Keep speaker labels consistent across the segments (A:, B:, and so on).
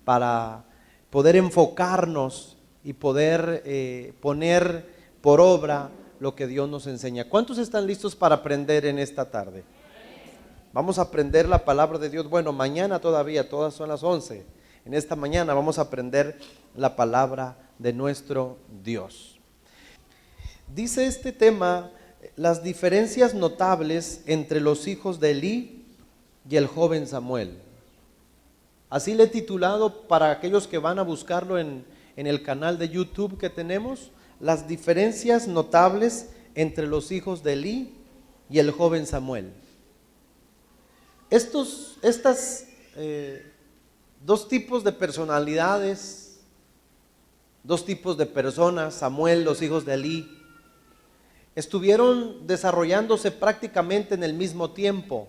A: para poder enfocarnos y poder poner por obra lo que Dios nos enseña. ¿Cuántos están listos para aprender en esta tarde? Vamos a aprender la palabra de Dios. Bueno, mañana todavía, todas son las 11. En esta mañana vamos a aprender la palabra de nuestro Dios. Dice este tema, las diferencias notables entre los hijos de Elí y el joven Samuel. Así le he titulado para aquellos que van a buscarlo en el canal de YouTube que tenemos, las diferencias notables entre los hijos de Elí y el joven Samuel. Estas dos tipos de personalidades, dos tipos de personas, Samuel, los hijos de Elí, estuvieron desarrollándose prácticamente en el mismo tiempo.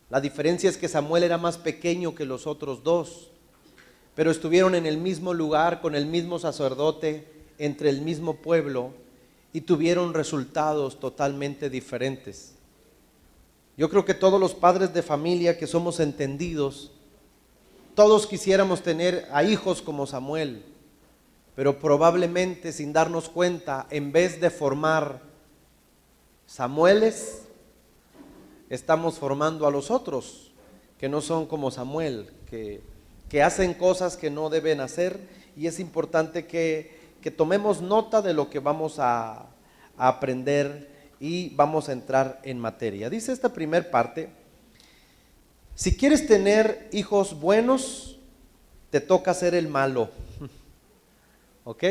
A: La diferencia es que Samuel era más pequeño que los otros dos, pero estuvieron en el mismo lugar, con el mismo sacerdote, entre el mismo pueblo, y tuvieron resultados totalmente diferentes. Yo creo que todos los padres de familia que somos entendidos, todos quisiéramos tener a hijos como Samuel, pero probablemente sin darnos cuenta, en vez de formar Samueles, estamos formando a los otros que no son como Samuel, que hacen cosas que no deben hacer, y es importante que tomemos nota de lo que vamos a aprender y vamos a entrar en materia. Dice esta primer parte: si quieres tener hijos buenos, te toca ser el malo. ¿Ok?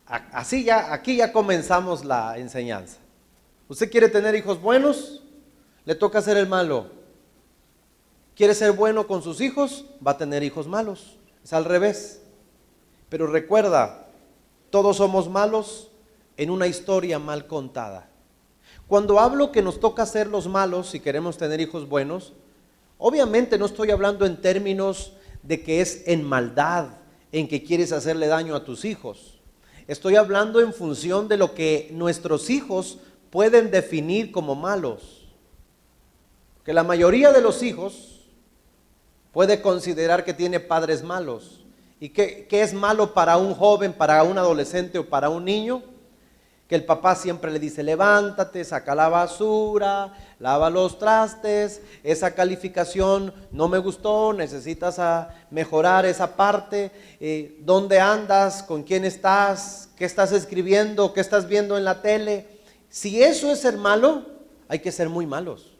A: Aquí ya comenzamos la enseñanza. ¿Usted quiere tener hijos buenos? Le toca ser el malo. ¿Quiere ser bueno con sus hijos? Va a tener hijos malos. Es al revés. Pero recuerda, todos somos malos en una historia mal contada. Cuando hablo que nos toca ser los malos si queremos tener hijos buenos, obviamente no estoy hablando en términos de que es en maldad, en que quieres hacerle daño a tus hijos. Estoy hablando en función de lo que nuestros hijos pueden definir como malos. Que la mayoría de los hijos puede considerar que tiene padres malos. ¿Y qué es malo para un joven, para un adolescente o para un niño? Que el papá siempre le dice: levántate, saca la basura, lava los trastes, esa calificación no me gustó, necesitas mejorar esa parte, ¿dónde andas? ¿Con quién estás? ¿Qué estás escribiendo? ¿Qué estás viendo en la tele? Si eso es ser malo, hay que ser muy malos.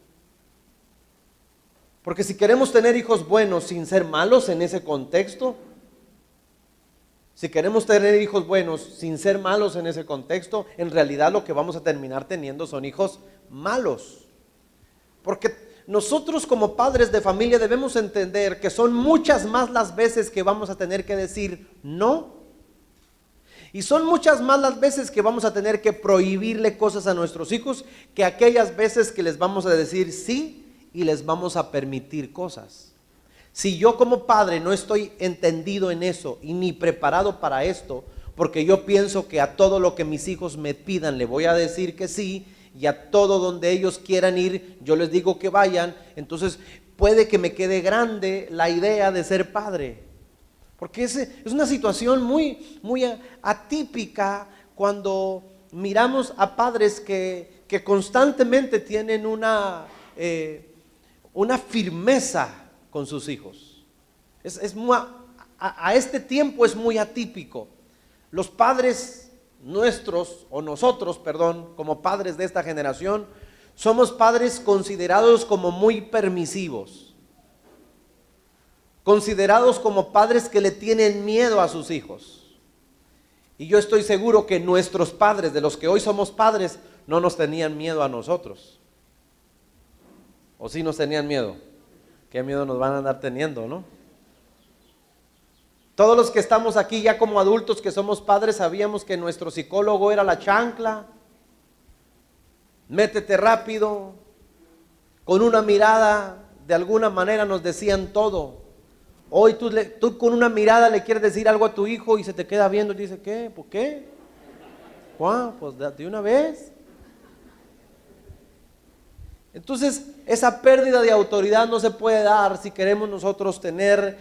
A: Porque si queremos tener hijos buenos sin ser malos en ese contexto, si queremos tener hijos buenos sin ser malos en ese contexto, en realidad lo que vamos a terminar teniendo son hijos malos. Porque nosotros como padres de familia debemos entender que son muchas más las veces que vamos a tener que decir no. Y son muchas más las veces que vamos a tener que prohibirle cosas a nuestros hijos que aquellas veces que les vamos a decir sí y les vamos a permitir cosas. Si yo como padre no estoy entendido en eso y ni preparado para esto, porque yo pienso que a todo lo que mis hijos me pidan le voy a decir que sí, y a todo donde ellos quieran ir yo les digo que vayan, entonces puede que me quede grande la idea de ser padre. Porque es una situación muy, muy atípica cuando miramos a padres que constantemente tienen una firmeza con sus hijos. A este tiempo es muy atípico. Los padres nuestros, o nosotros, perdón, como padres de esta generación, somos padres considerados como muy permisivos, considerados como padres que le tienen miedo a sus hijos. Y yo estoy seguro que nuestros padres, de los que hoy somos padres, no nos tenían miedo a nosotros. ¿O sí nos tenían miedo? ¿Qué miedo nos van a andar teniendo, no? Todos los que estamos aquí ya como adultos que somos padres sabíamos que nuestro psicólogo era la chancla. Métete rápido. Con una mirada, de alguna manera nos decían todo. Hoy tú con una mirada le quieres decir algo a tu hijo y se te queda viendo y dice: ¿qué? ¿Por qué? Pues de una vez. Entonces, esa pérdida de autoridad no se puede dar si queremos nosotros tener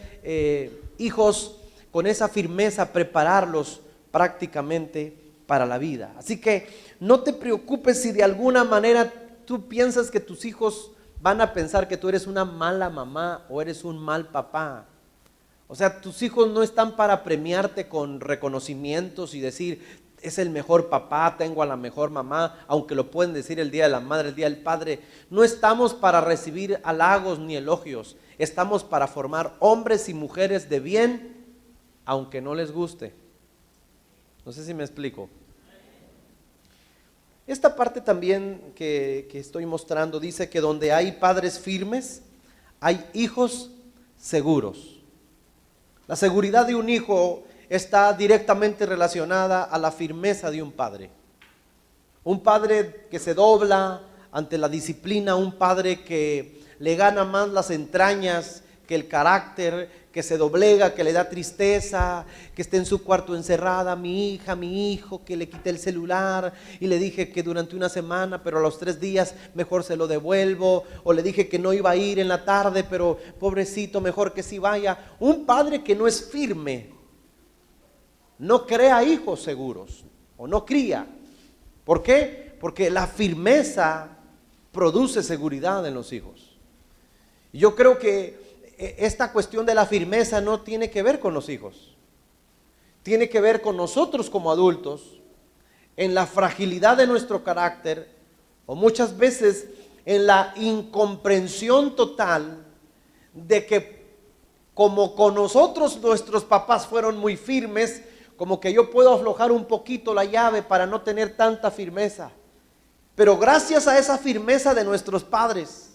A: hijos con esa firmeza, prepararlos prácticamente para la vida. Así que no te preocupes si de alguna manera tú piensas que tus hijos van a pensar que tú eres una mala mamá o eres un mal papá. O sea, tus hijos no están para premiarte con reconocimientos y decir, es el mejor papá, tengo a la mejor mamá, aunque lo pueden decir el día de la madre, el día del padre. No estamos para recibir halagos ni elogios, estamos para formar hombres y mujeres de bien, aunque no les guste. No sé si me explico. Esta parte también que estoy mostrando dice que donde hay padres firmes, hay hijos seguros. La seguridad de un hijo está directamente relacionada a la firmeza de un padre. Un padre que se dobla ante la disciplina, un padre que le gana más las entrañas que el carácter, que se doblega, que le da tristeza, que esté en su cuarto encerrada, mi hija, mi hijo, que le quité el celular y le dije que durante una semana, pero a los 3 días mejor se lo devuelvo, o le dije que no iba a ir en la tarde, pero pobrecito, mejor que sí vaya. Un padre que no es firme no crea hijos seguros o no cría. ¿Por qué? Porque la firmeza produce seguridad en los hijos. Y yo creo que esta cuestión de la firmeza no tiene que ver con los hijos, tiene que ver con nosotros como adultos, en la fragilidad de nuestro carácter, o muchas veces en la incomprensión total de que como con nosotros nuestros papás fueron muy firmes, como que yo puedo aflojar un poquito la llave para no tener tanta firmeza. Pero gracias a esa firmeza de nuestros padres,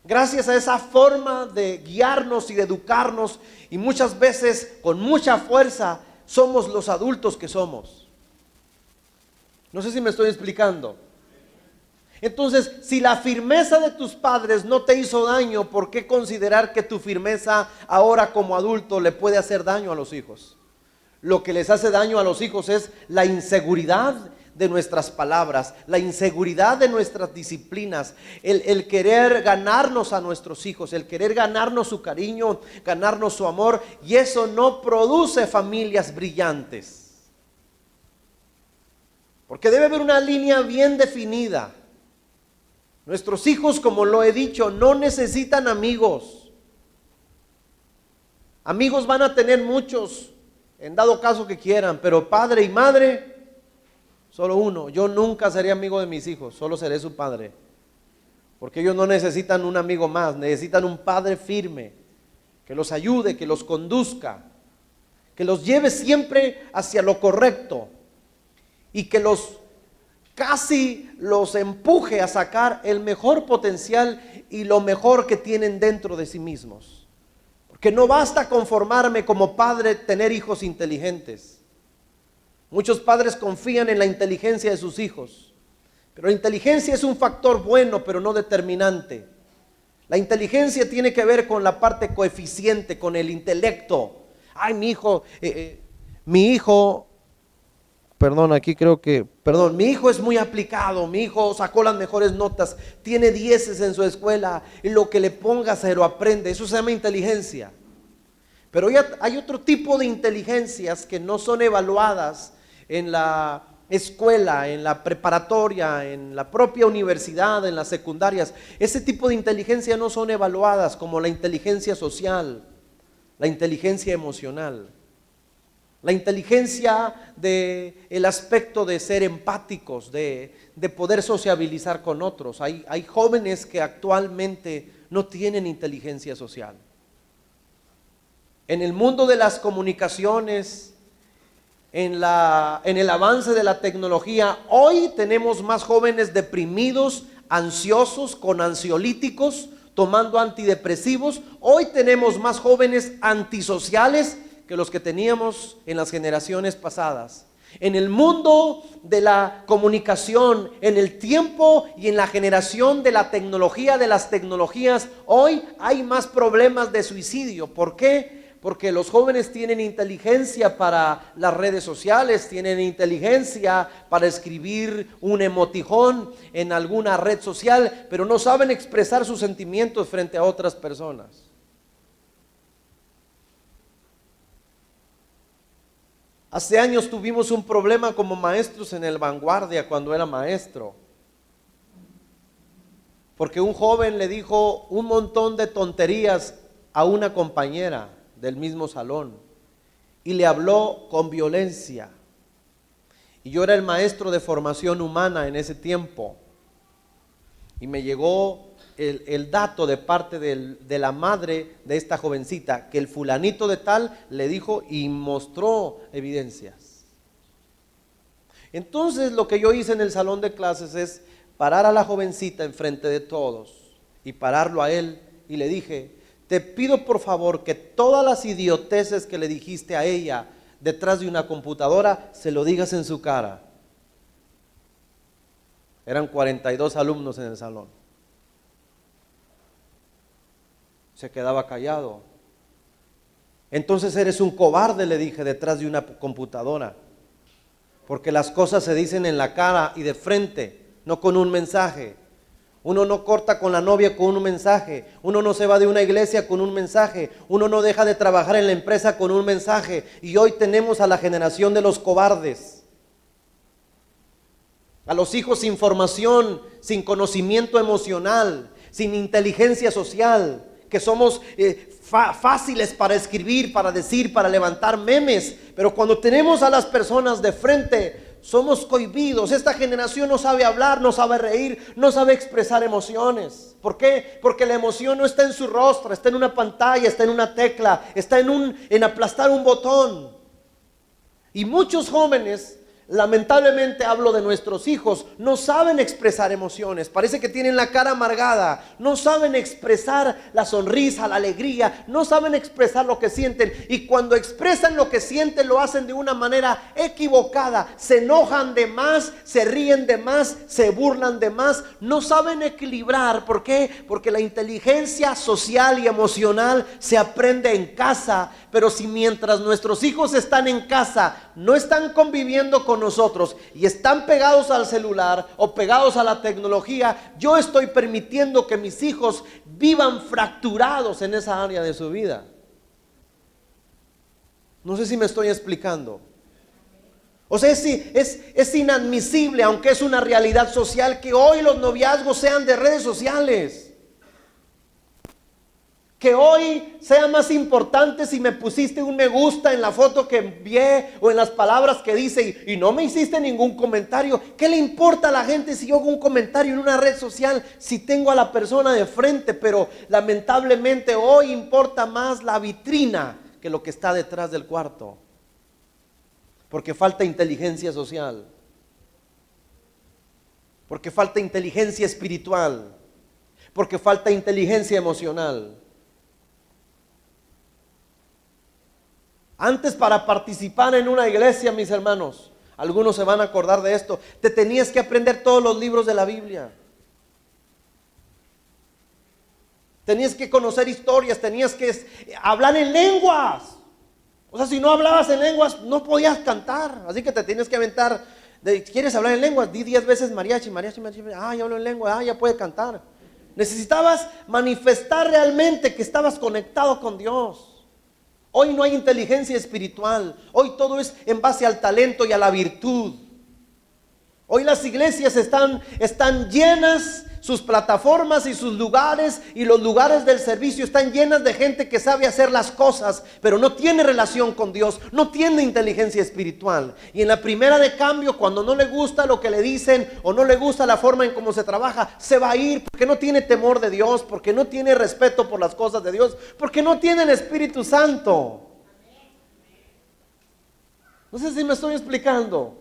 A: gracias a esa forma de guiarnos y de educarnos, y muchas veces con mucha fuerza, somos los adultos que somos. No sé si me estoy explicando. Entonces, si la firmeza de tus padres no te hizo daño, ¿por qué considerar que tu firmeza ahora como adulto le puede hacer daño a los hijos? Lo que les hace daño a los hijos es la inseguridad de nuestras palabras, la inseguridad de nuestras disciplinas, el querer ganarnos a nuestros hijos, el querer ganarnos su cariño, ganarnos su amor, y eso no produce familias brillantes. Porque debe haber una línea bien definida. Nuestros hijos, como lo he dicho, no necesitan amigos. Amigos van a tener muchos, en dado caso que quieran, pero padre y madre, solo uno. Yo nunca seré amigo de mis hijos, solo seré su padre. Porque ellos no necesitan un amigo más, necesitan un padre firme, que los ayude, que los conduzca, que los lleve siempre hacia lo correcto y que casi los empuje a sacar el mejor potencial y lo mejor que tienen dentro de sí mismos. Que no basta conformarme como padre tener hijos inteligentes. Muchos padres confían en la inteligencia de sus hijos, pero la inteligencia es un factor bueno, pero no determinante. La inteligencia tiene que ver con la parte coeficiente, con el intelecto. Ay, mi hijo, mi hijo es muy aplicado, mi hijo sacó las mejores notas, tiene 10 en su escuela y lo que le ponga se lo aprende. Eso se llama inteligencia. Pero hay otro tipo de inteligencias que no son evaluadas en la escuela, en la preparatoria, en la propia universidad, en las secundarias. Ese tipo de inteligencia no son evaluadas, como la inteligencia social, la inteligencia emocional. La inteligencia del aspecto de ser empáticos, de poder sociabilizar con otros. Hay jóvenes que actualmente no tienen inteligencia social. En el mundo de las comunicaciones, en el avance de la tecnología, hoy tenemos más jóvenes deprimidos, ansiosos, con ansiolíticos, tomando antidepresivos. Hoy tenemos más jóvenes antisociales que los que teníamos en las generaciones pasadas. En el mundo de la comunicación, en el tiempo y en la generación de la tecnología, de las tecnologías, hoy hay más problemas de suicidio. ¿Por qué? Porque los jóvenes tienen inteligencia para las redes sociales, tienen inteligencia para escribir un emoticón en alguna red social, pero no saben expresar sus sentimientos frente a otras personas. Hace años tuvimos un problema como maestros en el Vanguardia cuando era maestro. Porque un joven le dijo un montón de tonterías a una compañera del mismo salón y le habló con violencia. Y yo era el maestro de formación humana en ese tiempo. Y me llegó el dato de parte de la madre de esta jovencita, que el fulanito de tal le dijo y mostró evidencias. Entonces lo que yo hice en el salón de clases es parar a la jovencita enfrente de todos y pararlo a él y le dije: te pido por favor que todas las idioteces que le dijiste a ella detrás de una computadora se lo digas en su cara. Eran 42 alumnos en el salón. Se quedaba callado. Entonces eres un cobarde, le dije, detrás de una computadora. Porque las cosas se dicen en la cara y de frente, no con un mensaje. Uno no corta con la novia con un mensaje. Uno no se va de una iglesia con un mensaje. Uno no deja de trabajar en la empresa con un mensaje. Y hoy tenemos a la generación de los cobardes. A los hijos sin formación, sin conocimiento emocional, sin inteligencia social, que somos fáciles para escribir, para decir, para levantar memes, pero cuando tenemos a las personas de frente, somos cohibidos. Esta generación no sabe hablar, no sabe reír, no sabe expresar emociones. ¿Por qué? Porque la emoción no está en su rostro, está en una pantalla, está en una tecla, está en aplastar un botón. Y muchos jóvenes, lamentablemente hablo de nuestros hijos, no saben expresar emociones. Parece que tienen la cara amargada, no saben expresar la sonrisa, la alegría, no saben expresar lo que sienten. Y cuando expresan lo que sienten, lo hacen de una manera equivocada. Se enojan de más, se ríen de más, se burlan de más. No saben equilibrar. ¿Por qué? Porque la inteligencia social y emocional se aprende en casa. Pero si mientras nuestros hijos están en casa, no están conviviendo con nosotros y están pegados al celular o pegados a la tecnología, yo estoy permitiendo que mis hijos vivan fracturados en esa área de su vida. No sé si me estoy explicando. O sea, es inadmisible, aunque es una realidad social, que hoy los noviazgos sean de redes sociales. Que hoy sea más importante si me pusiste un me gusta en la foto que envié o en las palabras que dice y no me hiciste ningún comentario. ¿Qué le importa a la gente si yo hago un comentario en una red social si tengo a la persona de frente? Pero lamentablemente hoy importa más la vitrina que lo que está detrás del cuarto. Porque falta inteligencia social. Porque falta inteligencia espiritual. Porque falta inteligencia emocional. Antes, para participar en una iglesia, mis hermanos, algunos se van a acordar de esto, te tenías que aprender todos los libros de la Biblia. Tenías que conocer historias, tenías que hablar en lenguas. O sea, si no hablabas en lenguas, no podías cantar. Así que te tienes que aventar, ¿quieres hablar en lenguas? Di 10 veces mariachi, mariachi, mariachi. Ah, ya hablo en lengua, ah, ya puede cantar. Necesitabas manifestar realmente que estabas conectado con Dios. Hoy no hay inteligencia espiritual. Hoy todo es en base al talento y a la virtud. Hoy las iglesias están llenas, sus plataformas y sus lugares y los lugares del servicio están llenas de gente que sabe hacer las cosas, pero no tiene relación con Dios, no tiene inteligencia espiritual. Y en la primera de cambio, cuando no le gusta lo que le dicen o no le gusta la forma en cómo se trabaja, se va a ir porque no tiene temor de Dios, porque no tiene respeto por las cosas de Dios, porque no tiene el Espíritu Santo. No sé si me estoy explicando.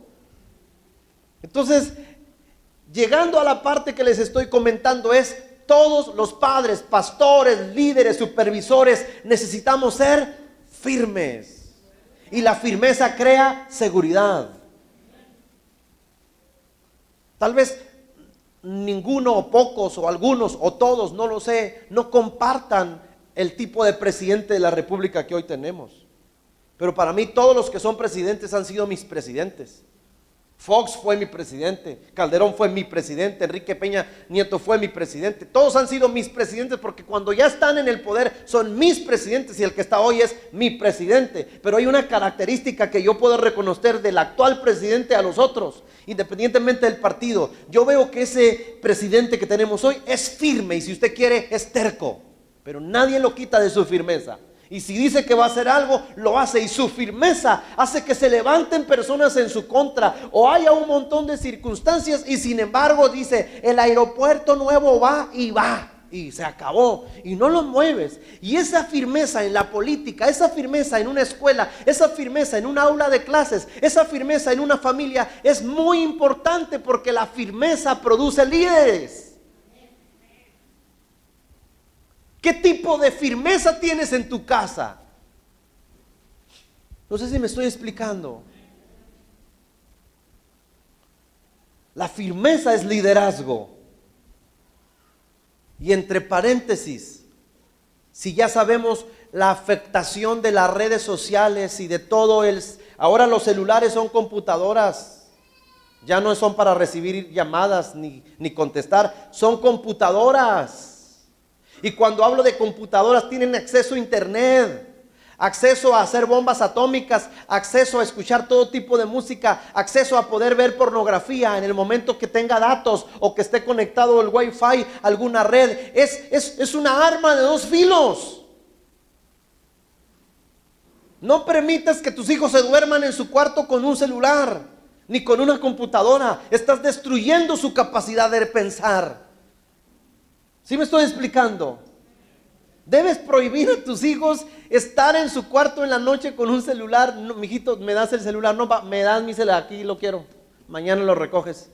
A: Entonces, llegando a la parte que les estoy comentando, es todos los padres, pastores, líderes, supervisores, necesitamos ser firmes. Y la firmeza crea seguridad. Tal vez ninguno o pocos o algunos o todos, no lo sé, no compartan el tipo de presidente de la república que hoy tenemos. Pero para mí todos los que son presidentes han sido mis presidentes. Fox fue mi presidente, Calderón fue mi presidente, Enrique Peña Nieto fue mi presidente. Todos han sido mis presidentes porque cuando ya están en el poder son mis presidentes y el que está hoy es mi presidente. Pero hay una característica que yo puedo reconocer del actual presidente a los otros, independientemente del partido. Yo veo que ese presidente que tenemos hoy es firme y si usted quiere es terco, pero nadie lo quita de su firmeza. Y si dice que va a hacer algo, lo hace. Y su firmeza hace que se levanten personas en su contra o haya un montón de circunstancias. Y sin embargo dice, el aeropuerto nuevo va y se acabó. Y no lo mueves. Y esa firmeza en la política, esa firmeza en una escuela, esa firmeza en un aula de clases, esa firmeza en una familia es muy importante porque la firmeza produce líderes. ¿Qué tipo de firmeza tienes en tu casa? No sé si me estoy explicando. La firmeza es liderazgo. Y entre paréntesis, si ya sabemos la afectación de las redes sociales y de todo ahora los celulares son computadoras. Ya no son para recibir llamadas ni contestar, son computadoras. Y cuando hablo de computadoras, tienen acceso a internet, acceso a hacer bombas atómicas, acceso a escuchar todo tipo de música, acceso a poder ver pornografía en el momento que tenga datos o que esté conectado el Wi-Fi a alguna red. Es una arma de dos filos. No permitas que tus hijos se duerman en su cuarto con un celular, ni con una computadora. Estás destruyendo su capacidad de pensar. ¿Sí me estoy explicando? Debes prohibir a tus hijos estar en su cuarto en la noche con un celular. No, mijito, ¿me das el celular? No, me das mi celular, aquí lo quiero. Mañana lo recoges.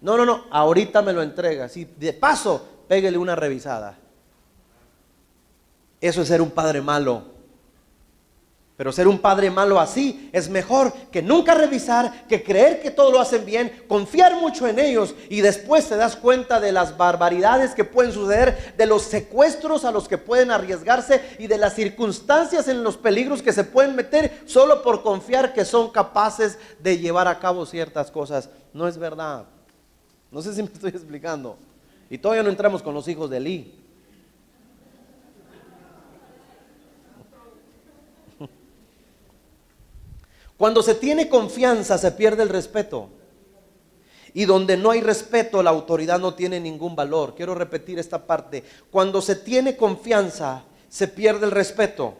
A: No, ahorita me lo entregas. Y de paso, pégale una revisada. Eso es ser un padre malo. Pero ser un padre malo así es mejor que nunca revisar, que creer que todo lo hacen bien, confiar mucho en ellos y después te das cuenta de las barbaridades que pueden suceder, de los secuestros a los que pueden arriesgarse y de las circunstancias en los peligros que se pueden meter solo por confiar que son capaces de llevar a cabo ciertas cosas. No es verdad. No sé si me estoy explicando. Y todavía no entramos con los hijos de Eli. Cuando se tiene confianza se pierde el respeto. Y donde no hay respeto, la autoridad no tiene ningún valor. Quiero repetir esta parte. Cuando se tiene confianza se pierde el respeto.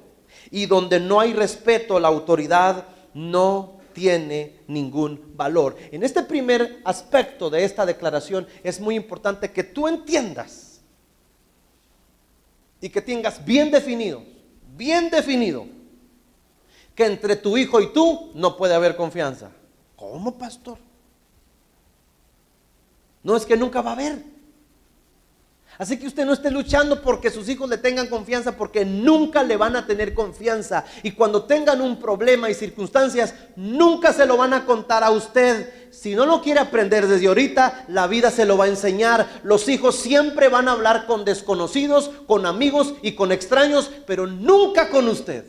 A: Y donde no hay respeto, la autoridad no tiene ningún valor. En este primer aspecto de esta declaración es muy importante que tú entiendas y que tengas bien definido, que entre tu hijo y tú no puede haber confianza. ¿Cómo, pastor? No, es que nunca va a haber. Así que usted no esté luchando porque sus hijos le tengan confianza, porque nunca le van a tener confianza. Y cuando tengan un problema y circunstancias, nunca se lo van a contar a usted. Si no lo quiere aprender desde ahorita, la vida se lo va a enseñar. Los hijos siempre van a hablar con desconocidos, con amigos y con extraños, pero nunca con usted.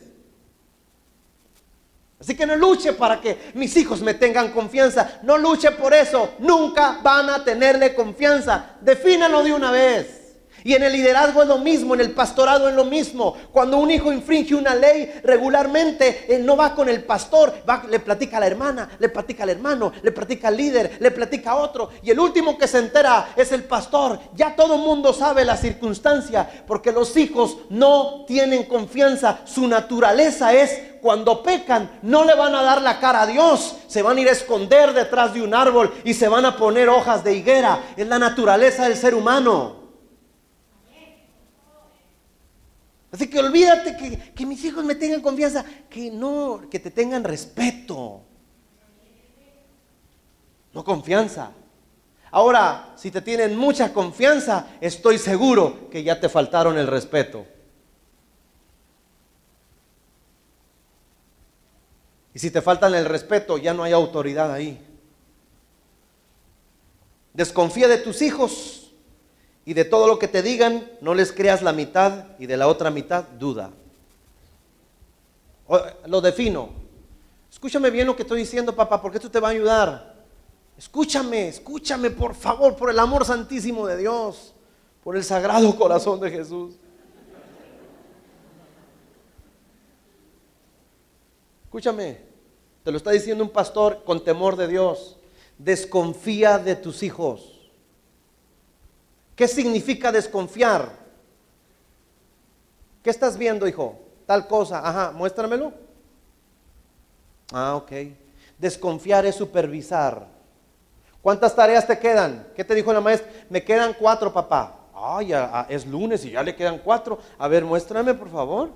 A: Así que no luche para que mis hijos me tengan confianza. No luche por eso. Nunca van a tenerle confianza. Defínalo de una vez. Y en el liderazgo es lo mismo, en el pastorado es lo mismo. Cuando un hijo infringe una ley regularmente, él no va con el pastor, le platica a la hermana, le platica al hermano, le platica al líder, le platica a otro. Y el último que se entera es el pastor. Ya todo el mundo sabe la circunstancia, porque los hijos no tienen confianza. Su naturaleza es, cuando pecan, no le van a dar la cara a Dios. Se van a ir a esconder detrás de un árbol y se van a poner hojas de higuera. Es la naturaleza del ser humano. Así que olvídate que mis hijos me tengan confianza, que te tengan respeto, no confianza. Ahora, si te tienen mucha confianza, estoy seguro que ya te faltaron el respeto. Y si te faltan el respeto, ya no hay autoridad ahí. Desconfía de tus hijos Y de todo lo que te digan, no les creas la mitad, y de la otra mitad, duda. Lo defino. Escúchame bien lo que estoy diciendo, papá, porque esto te va a ayudar. Escúchame, por favor, por el amor santísimo de Dios, por el sagrado corazón de Jesús. Escúchame, te lo está diciendo un pastor con temor de Dios. Desconfía de tus hijos. ¿Qué significa desconfiar? ¿Qué estás viendo, hijo? Tal cosa, ajá, muéstramelo. Ok. Desconfiar es supervisar. ¿Cuántas tareas te quedan? ¿Qué te dijo la maestra? Me quedan 4, papá. Es lunes y ya le quedan 4. A ver, muéstrame, por favor.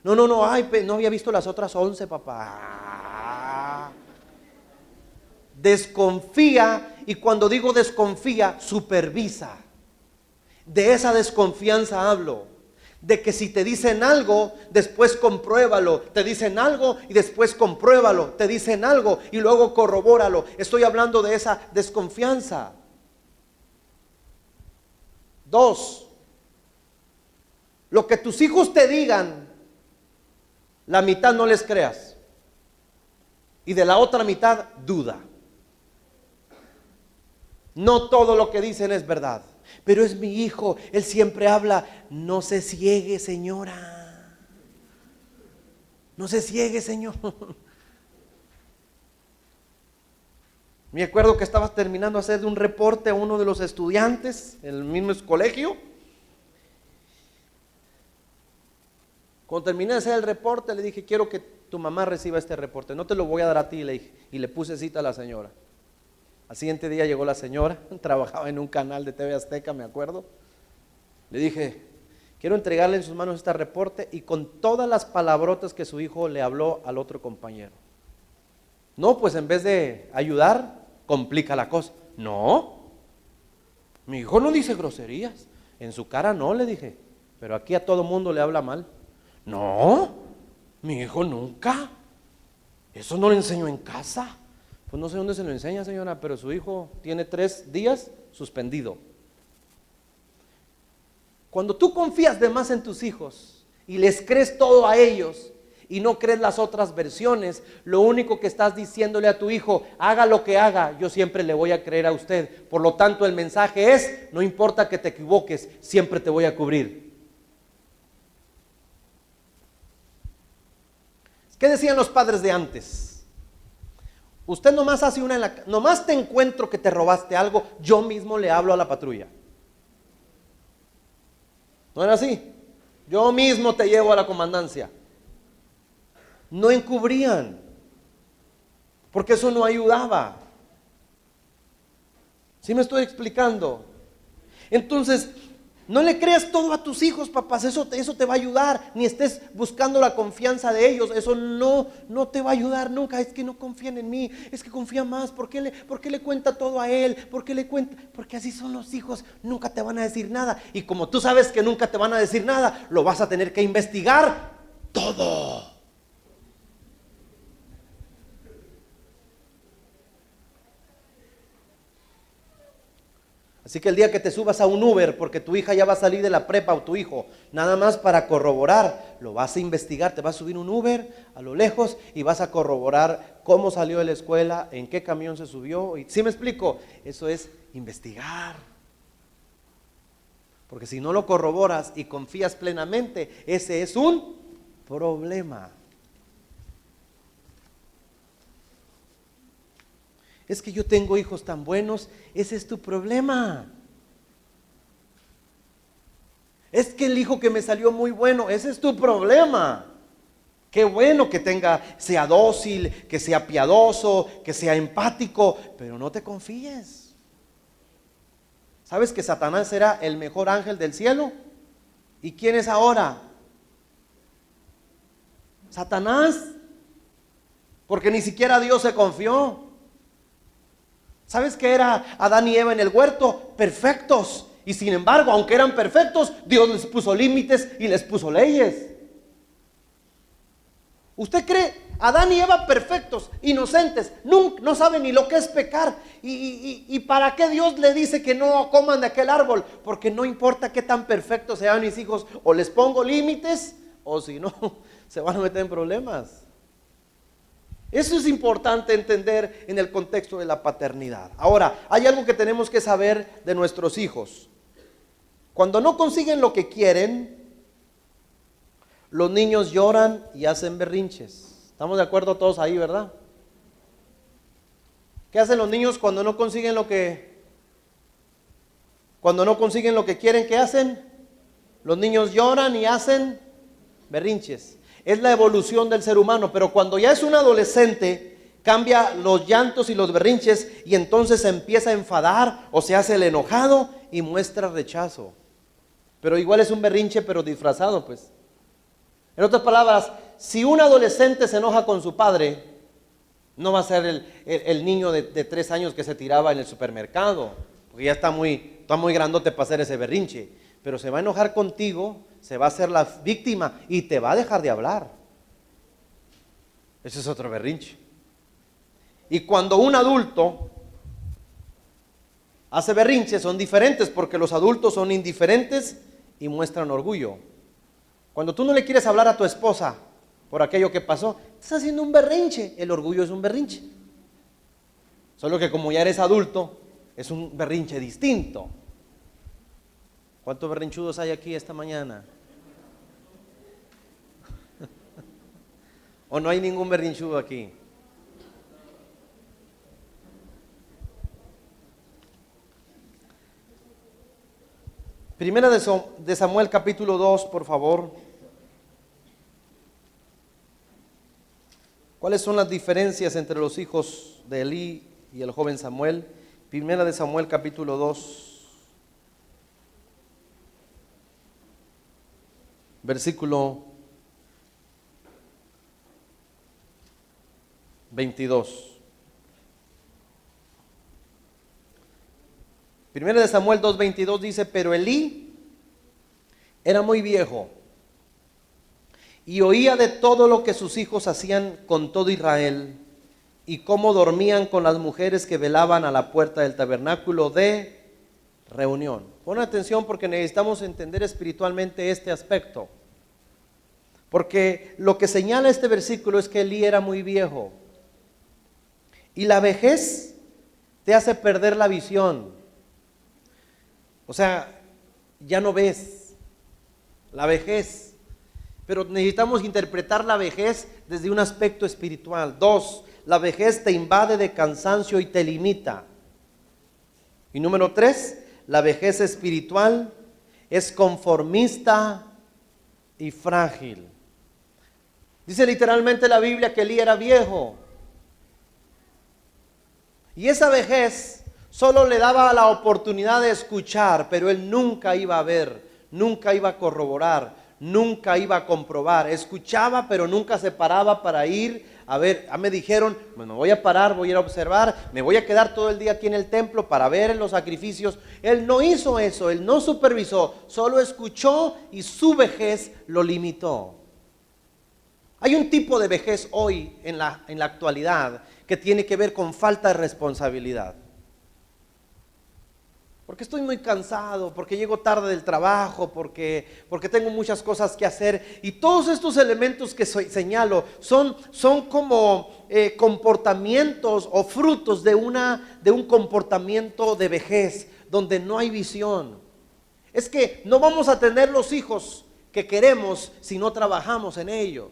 A: No, no había visto las otras 11, papá. Desconfía, y cuando digo desconfía, supervisa. De esa desconfianza hablo. De que si te dicen algo, después compruébalo. Te dicen algo y después compruébalo. Te dicen algo y luego corrobóralo. Estoy hablando de esa desconfianza. 2. Lo que tus hijos te digan, la mitad no les creas. Y de la otra mitad, duda. No todo lo que dicen es verdad. Pero es mi hijo, él siempre habla. No se ciegue, señora. No se ciegue, señor. Me acuerdo que estaba terminando de hacer un reporte a uno de los estudiantes en el mismo colegio. Cuando terminé de hacer el reporte, le dije, quiero que tu mamá reciba este reporte. No te lo voy a dar a ti, le dije. Y le puse cita a la señora. Al siguiente día llegó la señora, trabajaba en un canal de TV Azteca, me acuerdo. Le dije, quiero entregarle en sus manos este reporte, y con todas las palabrotas que su hijo le habló al otro compañero. No, pues en vez de ayudar, complica la cosa. No, mi hijo no dice groserías. En su cara no, le dije, pero aquí a todo mundo le habla mal. No, mi hijo nunca. Eso no lo enseño en casa. Pues no sé dónde se lo enseña, señora, pero su hijo tiene 3 días suspendido. Cuando tú confías de más en tus hijos y les crees todo a ellos y no crees las otras versiones, lo único que estás diciéndole a tu hijo, haga lo que haga, yo siempre le voy a creer a usted. Por lo tanto, el mensaje es, no importa que te equivoques, siempre te voy a cubrir. ¿Qué decían los padres de antes? Usted nomás hace nomás te encuentro que te robaste algo, yo mismo le hablo a la patrulla. ¿No era así? Yo mismo te llevo a la comandancia. No encubrían, porque eso no ayudaba. ¿Sí me estoy explicando? Entonces, no le creas todo a tus hijos, papás, eso te va a ayudar. Ni estés buscando la confianza de ellos, eso no te va a ayudar nunca. Es que no confían en mí, es que confía más. ¿Por qué le cuenta todo a él? Porque así son los hijos, nunca te van a decir nada. Y como tú sabes que nunca te van a decir nada, lo vas a tener que investigar todo. Así que el día que te subas a un Uber, porque tu hija ya va a salir de la prepa o tu hijo, nada más para corroborar, lo vas a investigar, te vas a subir un Uber a lo lejos y vas a corroborar cómo salió de la escuela, en qué camión se subió. ¿Sí me explico? Eso es investigar. Porque si no lo corroboras y confías plenamente, ese es un problema. Es que yo tengo hijos tan buenos, ese es tu problema. Es que el hijo que me salió muy bueno, ese es tu problema. Qué bueno que sea dócil, que sea piadoso, que sea empático, pero no te confíes. ¿Sabes que Satanás era el mejor ángel del cielo? ¿Y quién es ahora? Satanás. Porque ni siquiera Dios se confió. ¿Sabes qué era Adán y Eva en el huerto? Perfectos. Y sin embargo, aunque eran perfectos, Dios les puso límites y les puso leyes. ¿Usted cree Adán y Eva perfectos, inocentes, no saben ni lo que es pecar. ¿Y para qué Dios le dice que no coman de aquel árbol? Porque no importa qué tan perfectos sean mis hijos, o les pongo límites, o si no, se van a meter en problemas. Eso es importante entender en el contexto de la paternidad. Ahora, hay algo que tenemos que saber de nuestros hijos. Cuando no consiguen lo que quieren, los niños lloran y hacen berrinches. ¿Estamos de acuerdo todos ahí, verdad? ¿Qué hacen los niños cuando no consiguen lo que quieren? ¿Qué hacen? Los niños lloran y hacen berrinches. Es la evolución del ser humano, pero cuando ya es un adolescente, cambia los llantos y los berrinches y entonces se empieza a enfadar o se hace el enojado y muestra rechazo. Pero igual es un berrinche, pero disfrazado, pues. En otras palabras, si un adolescente se enoja con su padre, no va a ser el niño de 3 años que se tiraba en el supermercado, porque ya está muy grandote para hacer ese berrinche. Pero se va a enojar contigo, se va a hacer la víctima y te va a dejar de hablar. Ese es otro berrinche. Y cuando un adulto hace berrinches, son diferentes, porque los adultos son indiferentes y muestran orgullo. Cuando tú no le quieres hablar a tu esposa por aquello que pasó, estás haciendo un berrinche. El orgullo es un berrinche. Solo que como ya eres adulto, es un berrinche distinto. ¿Cuántos berrinchudos hay aquí esta mañana? ¿O no hay ningún berrinchudo aquí? Primera de Samuel capítulo 2, por favor. ¿Cuáles son las diferencias entre los hijos de Elí y el joven Samuel? Primera de Samuel capítulo 2. Versículo 22. Primera de Samuel 2:22 dice: pero Elí era muy viejo y oía de todo lo que sus hijos hacían con todo Israel y cómo dormían con las mujeres que velaban a la puerta del tabernáculo de reunión. Pon atención porque necesitamos entender espiritualmente este aspecto. Porque lo que señala este versículo es que Elí era muy viejo. Y la vejez te hace perder la visión. O sea, ya no ves la vejez. Pero necesitamos interpretar la vejez desde un aspecto espiritual. 2, la vejez te invade de cansancio y te limita. Y número 3, la vejez espiritual es conformista y frágil. Dice literalmente la Biblia que Elí era viejo. Y esa vejez solo le daba la oportunidad de escuchar, pero él nunca iba a ver, nunca iba a corroborar, nunca iba a comprobar. Escuchaba, pero nunca se paraba para ir a ver. Me dijeron, me voy a parar, voy a ir a observar, me voy a quedar todo el día aquí en el templo para ver los sacrificios. Él no hizo eso, él no supervisó, solo escuchó y su vejez lo limitó. Hay un tipo de vejez hoy en la actualidad que tiene que ver con falta de responsabilidad. Porque estoy muy cansado, porque llego tarde del trabajo, porque tengo muchas cosas que hacer. Y todos estos elementos que señalo son como comportamientos o frutos de un comportamiento de vejez, donde no hay visión. Es que no vamos a tener los hijos que queremos si no trabajamos en ellos.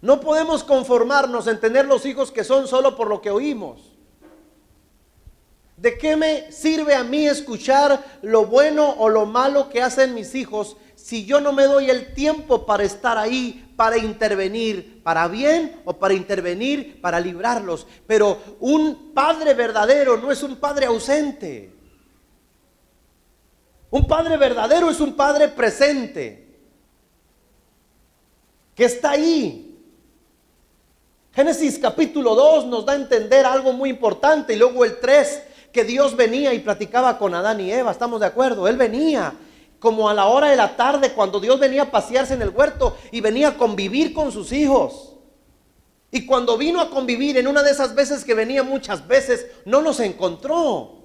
A: No podemos conformarnos en tener los hijos que son solo por lo que oímos. ¿De qué me sirve a mí escuchar lo bueno o lo malo que hacen mis hijos si yo no me doy el tiempo para estar ahí, para intervenir para bien o para intervenir para librarlos? Pero un padre verdadero no es un padre ausente. Un padre verdadero es un padre presente, que está ahí. Génesis capítulo 2 nos da a entender algo muy importante, y luego el 3, que Dios venía y platicaba con Adán y Eva. ¿Estamos de acuerdo? Él venía como a la hora de la tarde, cuando Dios venía a pasearse en el huerto y venía a convivir con sus hijos. Y cuando vino a convivir, en una de esas veces que venía muchas veces, no nos encontró.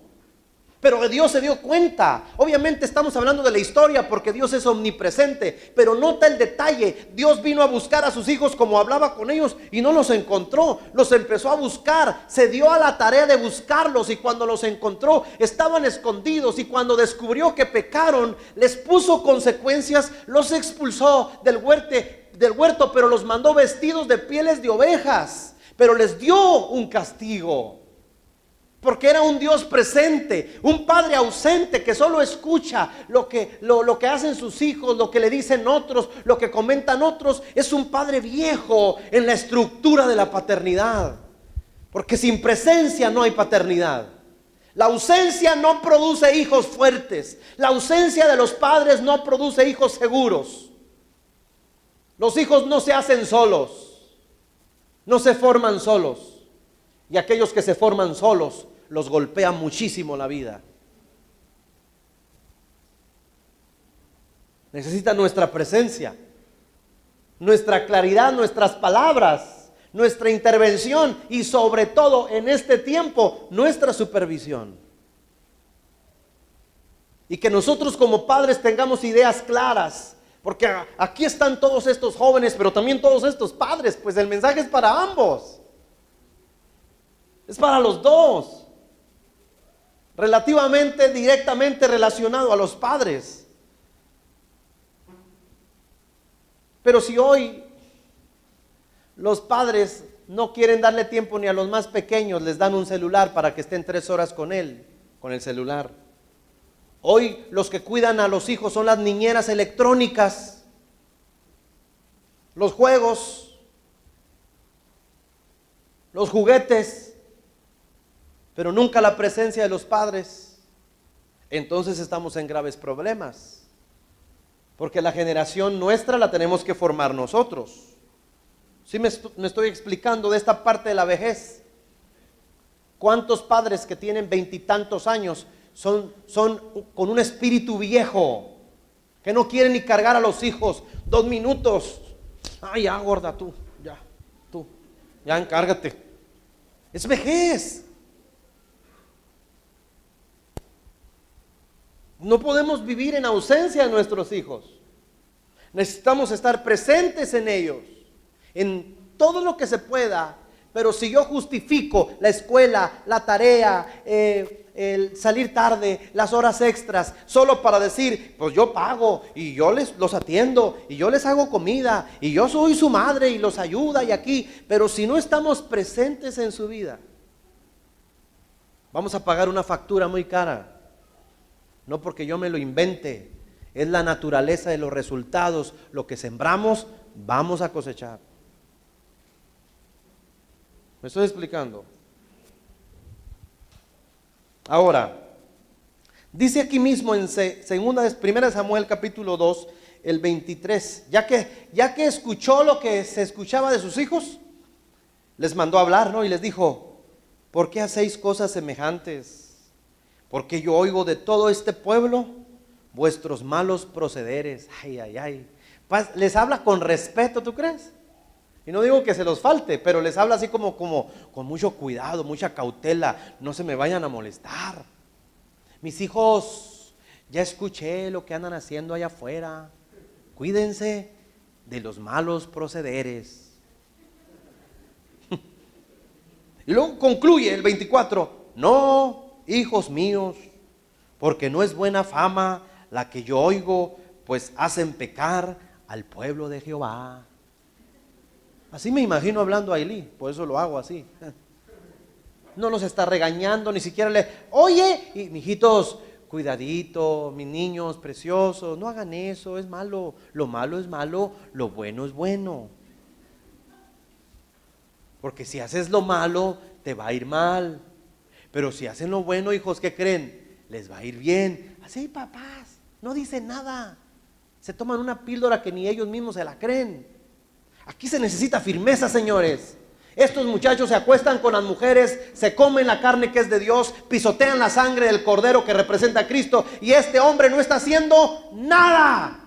A: Pero Dios se dio cuenta. Obviamente estamos hablando de la historia porque Dios es omnipresente. Pero nota el detalle. Dios vino a buscar a sus hijos como hablaba con ellos y no los encontró. Los empezó a buscar. Se dio a la tarea de buscarlos y cuando los encontró estaban escondidos. Y cuando descubrió que pecaron, les puso consecuencias. Los expulsó del huerto, pero los mandó vestidos de pieles de ovejas. Pero les dio un castigo. Porque era un Dios presente, un padre ausente que solo escucha lo que hacen sus hijos, lo que le dicen otros, lo que comentan otros. Es un padre viejo en la estructura de la paternidad. Porque sin presencia no hay paternidad. La ausencia no produce hijos fuertes. La ausencia de los padres no produce hijos seguros. Los hijos no se hacen solos, no se forman solos. Y aquellos que se forman solos los golpea muchísimo la vida. Necesita nuestra presencia, nuestra claridad, nuestras palabras, nuestra intervención y sobre todo en este tiempo nuestra supervisión. Y que nosotros como padres tengamos ideas claras. Porque aquí están todos estos jóvenes, pero también todos estos padres. Pues el mensaje es para ambos. Es para los dos. Relativamente, directamente relacionado a los padres. Pero si hoy los padres no quieren darle tiempo ni a los más pequeños, les dan un celular para que estén 3 horas con él, con el celular. Hoy los que cuidan a los hijos son las niñeras electrónicas, los juegos, los juguetes, pero nunca la presencia de los padres. Entonces estamos en graves problemas, porque la generación nuestra la tenemos que formar nosotros. ¿Sí me estoy explicando de esta parte de la vejez? ¿Cuántos padres que tienen 20 y tantos años son con un espíritu viejo, que no quieren ni cargar a los hijos 2 minutos? Ay, ya gorda, tú, ya encárgate. Es vejez. No podemos vivir en ausencia de nuestros hijos. Necesitamos estar presentes en ellos, en todo lo que se pueda. Pero si yo justifico la escuela, la tarea, el salir tarde, las horas extras, solo para decir, pues yo pago y yo los atiendo y yo les hago comida y yo soy su madre y los ayuda y aquí, pero si no estamos presentes en su vida, vamos a pagar una factura muy cara. No porque yo me lo invente, es la naturaleza de los resultados. Lo que sembramos, vamos a cosechar. ¿Me estoy explicando? Ahora, dice aquí mismo en 1 Samuel capítulo 2, el 23, ya que escuchó lo que se escuchaba de sus hijos, les mandó a hablar, ¿no? Y les dijo, ¿por qué hacéis cosas semejantes? Porque yo oigo de todo este pueblo vuestros malos procederes. Ay, ay, ay. Les habla con respeto, ¿tú crees? Y no digo que se los falte, pero les habla así como con mucho cuidado, mucha cautela. No se me vayan a molestar. Mis hijos, ya escuché lo que andan haciendo allá afuera. Cuídense de los malos procederes. Y luego concluye el 24. No, hijos míos, porque no es buena fama la que yo oigo, pues hacen pecar al pueblo de Jehová. Así me imagino hablando a Elí, por eso lo hago así. No los está regañando, ni siquiera oye, mijitos, cuidadito, mis niños preciosos, no hagan eso, es malo. Lo malo es malo, lo bueno es bueno. Porque si haces lo malo, te va a ir mal. Pero si hacen lo bueno, hijos, ¿qué creen? Les va a ir bien. Así, papás, no dicen nada. Se toman una píldora que ni ellos mismos se la creen. Aquí se necesita firmeza, señores. Estos muchachos se acuestan con las mujeres, se comen la carne que es de Dios, pisotean la sangre del cordero que representa a Cristo, y este hombre no está haciendo nada.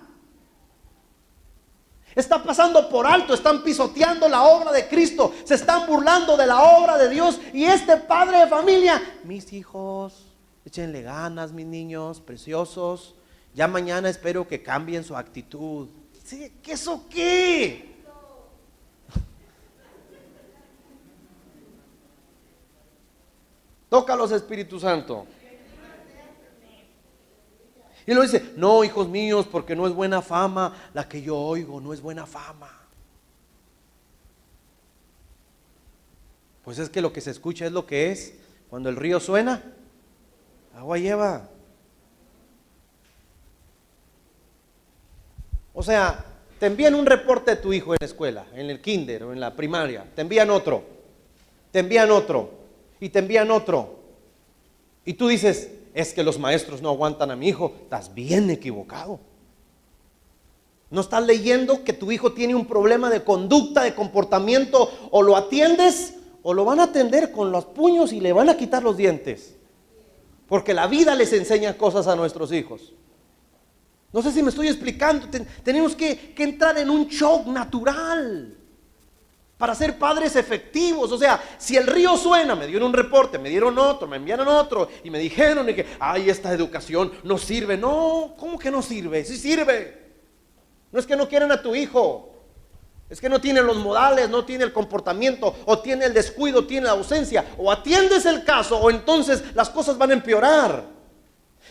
A: Está pasando por alto, están pisoteando la obra de Cristo, se están burlando de la obra de Dios. Y este padre de familia: mis hijos, échenle ganas, mis niños preciosos, ya mañana espero que cambien su actitud. ¿Sí? ¿Qué eso qué? Tócalos, Espíritu Santo. Y luego dice: no, hijos míos, porque no es buena fama la que yo oigo, no es buena fama. Pues es que lo que se escucha es lo que es. Cuando el río suena, agua lleva. O sea, te envían un reporte de tu hijo en la escuela, en el kinder o en la primaria. Te envían otro, te envían otro y te envían otro. Y tú dices: es que los maestros no aguantan a mi hijo. Estás bien equivocado. No estás leyendo que tu hijo tiene un problema de conducta, de comportamiento. O lo atiendes o lo van a atender con los puños y le van a quitar los dientes. Porque la vida les enseña cosas a nuestros hijos. No sé si me estoy explicando. Tenemos que entrar en un shock natural para ser padres efectivos. O sea, si el río suena, me dieron un reporte, me dieron otro, me enviaron otro y me dijeron que esta educación no sirve. No, ¿cómo que no sirve? Sí sirve. No es que no quieran a tu hijo, es que no tiene los modales, no tiene el comportamiento, o tiene el descuido, tiene la ausencia. O atiendes el caso, o entonces las cosas van a empeorar.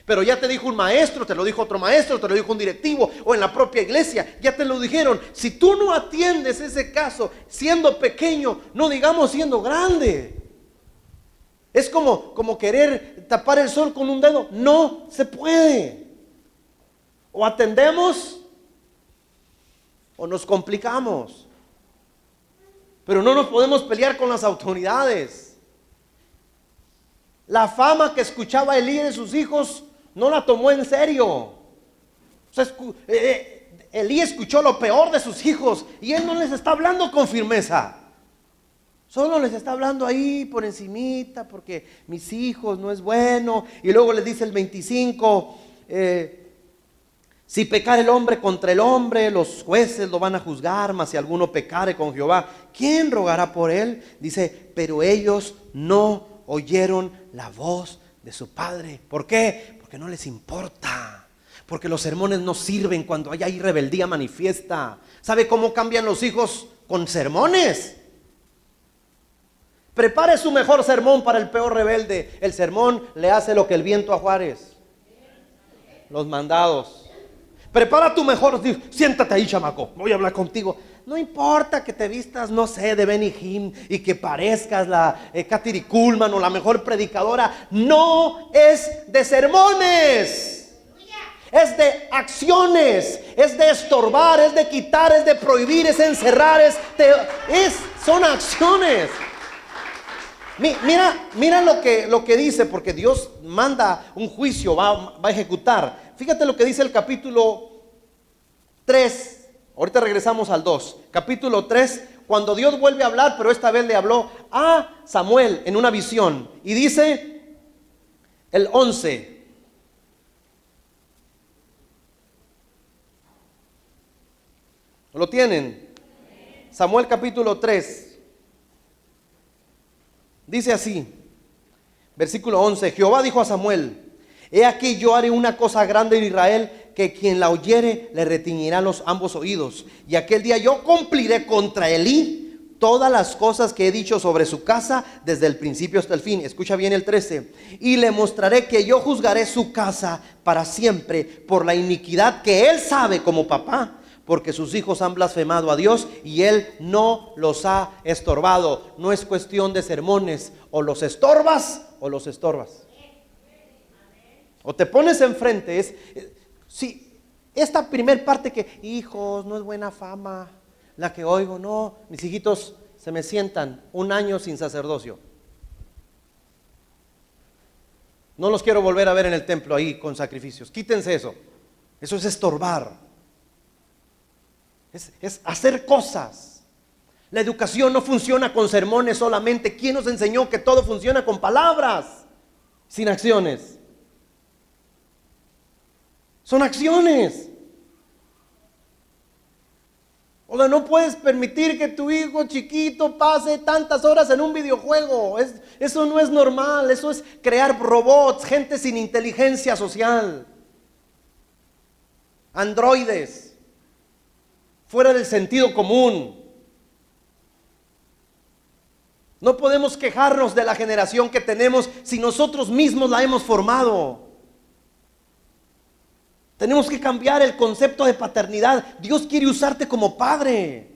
A: Pero ya te dijo un maestro, te lo dijo otro maestro, te lo dijo un directivo, o en la propia iglesia, ya te lo dijeron. Si tú no atiendes ese caso siendo pequeño, no digamos siendo grande, es como querer tapar el sol con un dedo. No se puede. O atendemos o nos complicamos. Pero no nos podemos pelear con las autoridades. La fama que escuchaba Elí de sus hijos no la tomó en serio. O sea, Elí escuchó lo peor de sus hijos y él no les está hablando con firmeza. Solo les está hablando ahí por encimita, porque mis hijos no es bueno. Y luego les dice el 25, si pecar el hombre contra el hombre, los jueces lo van a juzgar, mas si alguno pecare con Jehová, ¿quién rogará por él? Dice: pero ellos no oyeron la voz de su padre. ¿Por qué? Porque no les importa. Porque los sermones no sirven cuando hay rebeldía manifiesta. ¿Sabe cómo cambian los hijos? Con sermones. Prepare su mejor sermón para el peor rebelde. El sermón le hace lo que el viento a Juárez. Los mandados. Prepara tu mejor, siéntate ahí, chamaco, voy a hablar contigo. No importa que te vistas, no sé, de Benny Hinn y que parezcas la Kathy Kuhlman o la mejor predicadora. No es de sermones, es de acciones, es de estorbar, es de quitar, es de prohibir, es encerrar, son acciones. Mira lo que dice, porque Dios manda un juicio, va a ejecutar. Fíjate lo que dice el capítulo 3. Ahorita regresamos al 2. Capítulo 3, cuando Dios vuelve a hablar, pero esta vez le habló a Samuel en una visión. Y dice el 11. ¿Lo tienen? Samuel capítulo 3. Dice así, versículo 11. Jehová dijo a Samuel: he aquí yo haré una cosa grande en Israel, que quien la oyere le retiñirá los ambos oídos. Y aquel día yo cumpliré contra Elí todas las cosas que he dicho sobre su casa desde el principio hasta el fin. Escucha bien el 13. Y le mostraré que yo juzgaré su casa para siempre por la iniquidad que él sabe como papá, porque sus hijos han blasfemado a Dios y él no los ha estorbado. No es cuestión de sermones, o los estorbas o los estorbas. O te pones enfrente. Si esta primer parte que, hijos, no es buena fama la que oigo, no, mis hijitos se me sientan un año sin sacerdocio. No los quiero volver a ver en el templo ahí con sacrificios. Quítense eso. Eso es estorbar. Es hacer cosas. La educación no funciona con sermones solamente. ¿Quién nos enseñó que todo funciona con palabras, sin acciones? Son acciones. O sea, no puedes permitir que tu hijo chiquito pase tantas horas en un videojuego. Eso no es normal. Eso es crear robots, gente sin inteligencia social. Androides, fuera del sentido común. No podemos quejarnos de la generación que tenemos si nosotros mismos la hemos formado. Tenemos que cambiar el concepto de paternidad. Dios quiere usarte como padre.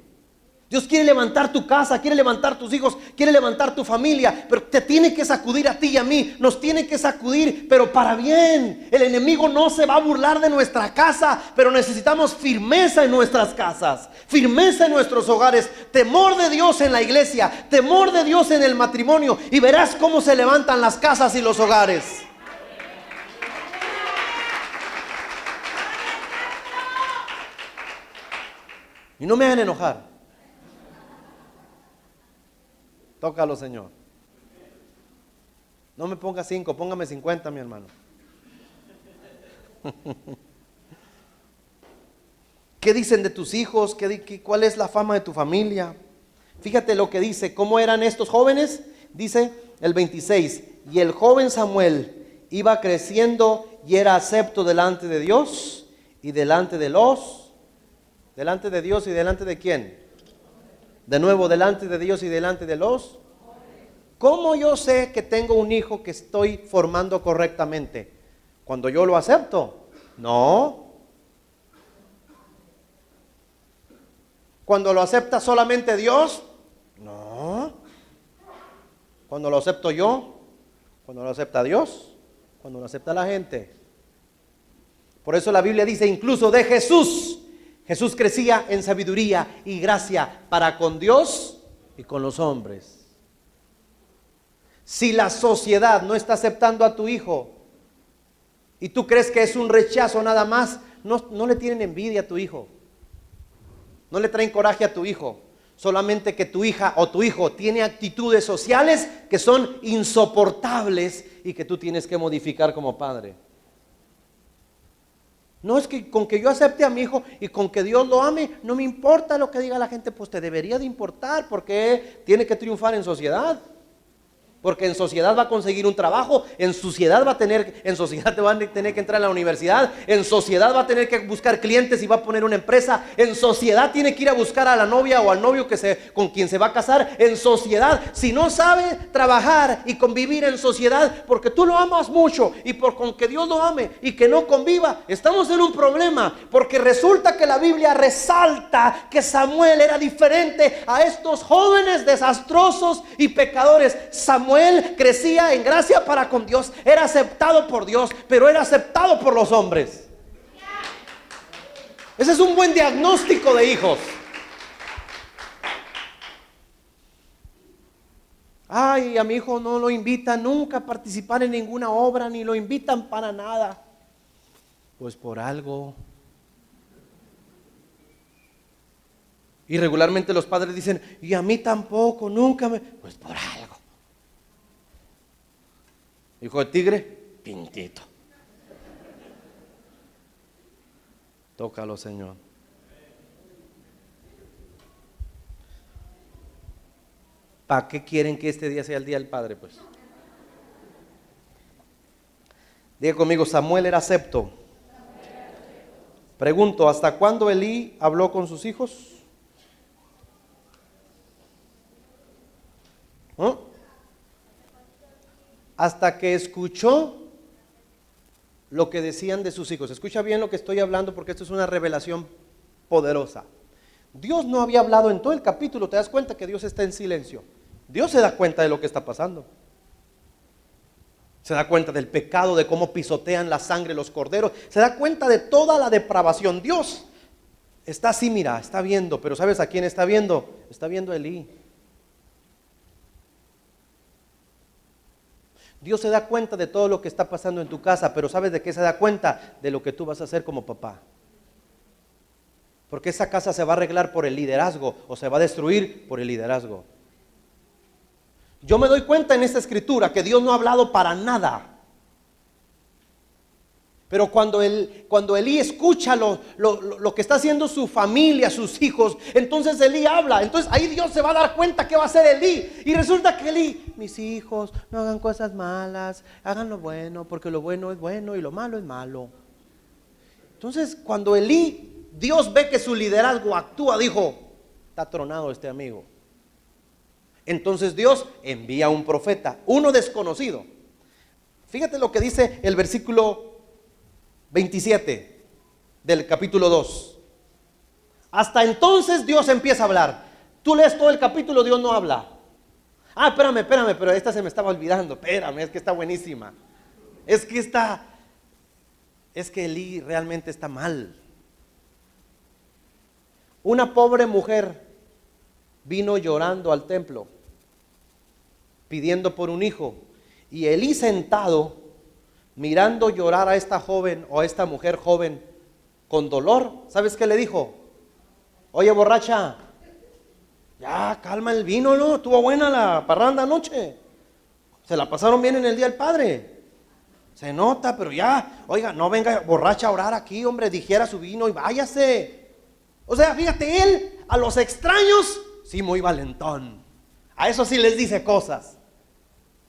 A: Dios quiere levantar tu casa, quiere levantar tus hijos, quiere levantar tu familia, pero te tiene que sacudir a ti y a mí. Nos tiene que sacudir, pero para bien. El enemigo no se va a burlar de nuestra casa, pero necesitamos firmeza en nuestras casas, firmeza en nuestros hogares, temor de Dios en la iglesia, temor de Dios en el matrimonio, y verás cómo se levantan las casas y los hogares. Y no me hagan enojar. Tócalo, Señor. No me ponga 5, póngame 50, mi hermano. ¿Qué dicen de tus hijos? ¿Cuál es la fama de tu familia? Fíjate lo que dice. ¿Cómo eran estos jóvenes? Dice el 26. Y el joven Samuel iba creciendo y era acepto delante de Dios y delante de delante de Dios y delante de quién. De nuevo, delante de Dios y delante de los. ¿Cómo yo sé que tengo un hijo que estoy formando correctamente? ¿Cuando yo lo acepto? No. ¿Cuando lo acepta solamente Dios? No. ¿Cuando lo acepto yo? ¿Cuando lo acepta Dios? ¿Cuando lo acepta la gente? Por eso la Biblia dice incluso de Jesús. Jesús crecía en sabiduría y gracia para con Dios y con los hombres. Si la sociedad no está aceptando a tu hijo y tú crees que es un rechazo nada más, no le tienen envidia a tu hijo. No le traen coraje a tu hijo. Solamente que tu hija o tu hijo tiene actitudes sociales que son insoportables y que tú tienes que modificar como padre. No es que con que yo acepte a mi hijo y con que Dios lo ame, no me importa lo que diga la gente. Pues te debería de importar, porque tiene que triunfar en sociedad. Porque en sociedad va a conseguir un trabajo, en sociedad te va a tener que entrar a la universidad, en sociedad va a tener que buscar clientes y va a poner una empresa, en sociedad tiene que ir a buscar a la novia o al novio con quien se va a casar, en sociedad. Si no sabe trabajar y convivir en sociedad, porque tú lo amas mucho y con que Dios lo ame y que no conviva, estamos en un problema, porque resulta que la Biblia resalta que Samuel era diferente a estos jóvenes desastrosos y pecadores. Samuel crecía en gracia para con Dios, era aceptado por Dios, pero era aceptado por los hombres. Ese es un buen diagnóstico de hijos. Ay, a mi hijo no lo invitan nunca a participar en ninguna obra, ni lo invitan para nada. Pues por algo. Y regularmente los padres dicen, y a mí tampoco, nunca me. Pues por algo. Hijo de tigre, pintito. Tócalo, Señor. ¿Para qué quieren que este día sea el día del Padre? Pues diga conmigo, Samuel era acepto. Pregunto, ¿hasta cuándo Elí habló con sus hijos? ¿No? Hasta que escuchó lo que decían de sus hijos. Escucha bien lo que estoy hablando, porque esto es una revelación poderosa. Dios no había hablado en todo el capítulo. Te das cuenta que Dios está en silencio. Dios se da cuenta de lo que está pasando. Se da cuenta del pecado, de cómo pisotean la sangre los corderos. Se da cuenta de toda la depravación. Dios está así, mira, está viendo. Pero ¿sabes a quién está viendo? Está viendo a Elí. Dios se da cuenta de todo lo que está pasando en tu casa, pero ¿sabes de qué se da cuenta? De lo que tú vas a hacer como papá. Porque esa casa se va a arreglar por el liderazgo o se va a destruir por el liderazgo. Yo me doy cuenta en esta escritura que Dios no ha hablado para nada. Pero cuando Elí escucha lo que está haciendo su familia, sus hijos, entonces Elí habla. Entonces ahí Dios se va a dar cuenta que va a hacer Elí. Y resulta que Elí, mis hijos, no hagan cosas malas, hagan lo bueno, porque lo bueno es bueno y lo malo es malo. Entonces cuando Elí, Dios ve que su liderazgo actúa, dijo, está tronado este amigo. Entonces Dios envía un profeta, uno desconocido. Fíjate lo que dice el versículo 27 del capítulo 2. Hasta entonces Dios empieza a hablar. Tú lees todo el capítulo, Dios no habla. Espérame, pero esta se me estaba olvidando. Espérame, es que está buenísima. Es que Elí realmente está mal. Una pobre mujer vino llorando al templo, pidiendo por un hijo. Y Elí sentado, mirando llorar a esta joven o a esta mujer joven con dolor, ¿sabes qué le dijo? Oye, borracha, ya calma el vino, ¿no? Estuvo buena la parranda anoche. Se la pasaron bien en el Día del Padre. Se nota, pero ya, oiga, no venga borracha a orar aquí, hombre, dijera su vino y váyase. O sea, fíjate, él a los extraños, sí, muy valentón. A eso sí les dice cosas.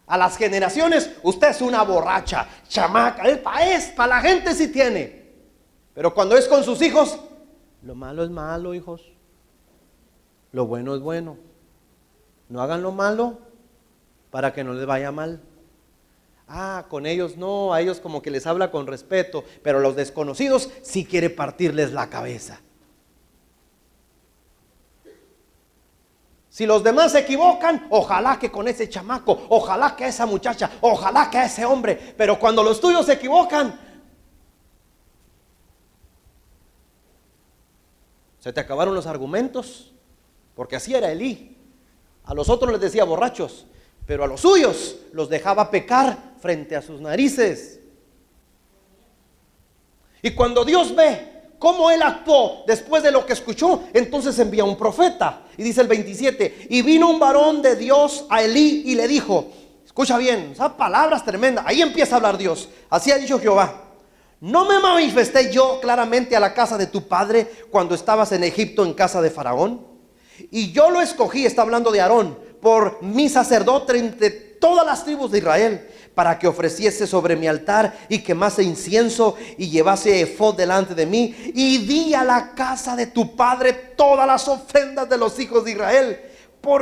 A: A las generaciones, usted es una borracha, chamaca, para la gente sí tiene. Pero cuando es con sus hijos, lo malo es malo, hijos. Lo bueno es bueno. No hagan lo malo para que no les vaya mal. Con ellos no, a ellos como que les habla con respeto, pero a los desconocidos sí quiere partirles la cabeza. Si los demás se equivocan, ojalá que con ese chamaco, ojalá que a esa muchacha, ojalá que a ese hombre. Pero cuando los tuyos se equivocan, se te acabaron los argumentos. Porque así era Elí. A los otros les decía borrachos, pero a los suyos los dejaba pecar frente a sus narices. Y cuando Dios ve cómo él actuó después de lo que escuchó, entonces envía un profeta. Y dice el 27, y vino un varón de Dios a Elí y le dijo, escucha bien, esas palabras tremendas, ahí empieza a hablar Dios. Así ha dicho Jehová, ¿no me manifesté yo claramente a la casa de tu padre cuando estabas en Egipto en casa de Faraón? Y yo lo escogí, está hablando de Aarón, por mi sacerdote entre todas las tribus de Israel, para que ofreciese sobre mi altar y quemase incienso y llevase efod delante de mí. Y di a la casa de tu padre todas las ofrendas de los hijos de Israel.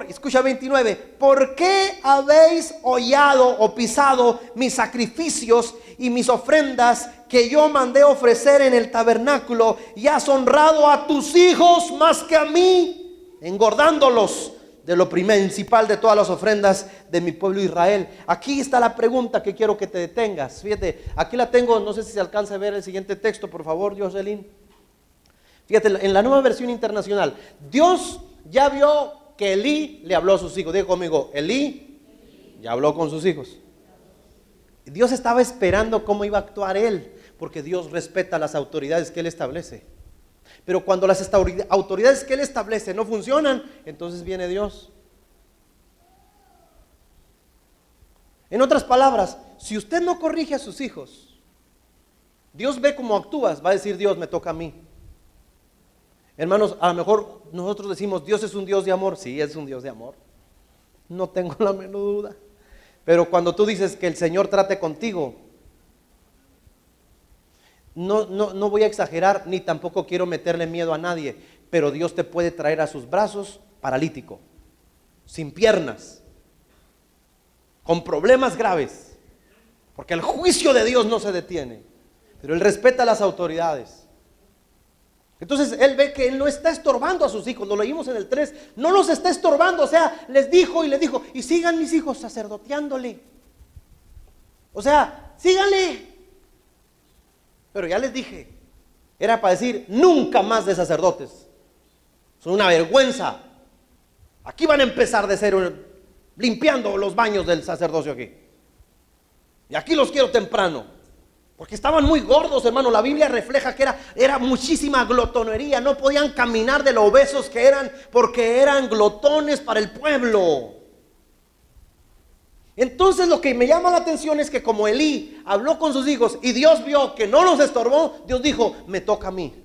A: Escucha 29, ¿por qué habéis hollado o pisado mis sacrificios y mis ofrendas que yo mandé ofrecer en el tabernáculo, y has honrado a tus hijos más que a mí, engordándolos de lo principal de todas las ofrendas de mi pueblo Israel? Aquí está la pregunta que quiero que te detengas. Fíjate, aquí la tengo, no sé si se alcanza a ver el siguiente texto, por favor, Jocelyn. Fíjate, en la Nueva Versión Internacional, Dios ya vio que Elí le habló a sus hijos. Diga conmigo, Elí ya habló con sus hijos. Dios estaba esperando cómo iba a actuar él, porque Dios respeta las autoridades que él establece. Pero cuando las autoridades que él establece no funcionan, entonces viene Dios. En otras palabras, si usted no corrige a sus hijos, Dios ve cómo actúas, va a decir Dios, me toca a mí. Hermanos, a lo mejor nosotros decimos, Dios es un Dios de amor. Sí, es un Dios de amor, no tengo la menor duda. Pero cuando tú dices que el Señor trate contigo, no voy a exagerar, ni tampoco quiero meterle miedo a nadie, pero Dios te puede traer a sus brazos paralítico, sin piernas, con problemas graves, porque el juicio de Dios no se detiene, pero Él respeta a las autoridades. Entonces Él ve que Él no está estorbando a sus hijos, lo leímos en el 3, no los está estorbando, o sea, les dijo, y sigan mis hijos sacerdoteándole, o sea, síganle. Pero ya les dije, era para decir, nunca más de sacerdotes, son una vergüenza. Aquí van a empezar de cero, limpiando los baños del sacerdocio aquí. Y aquí los quiero temprano, Porque estaban muy gordos, hermano. La Biblia refleja que era muchísima glotonería. No podían caminar de lo obesos que eran, porque eran glotones para el pueblo. Entonces lo que me llama la atención es que como Elí habló con sus hijos y Dios vio que no los estorbó, Dios dijo, me toca a mí.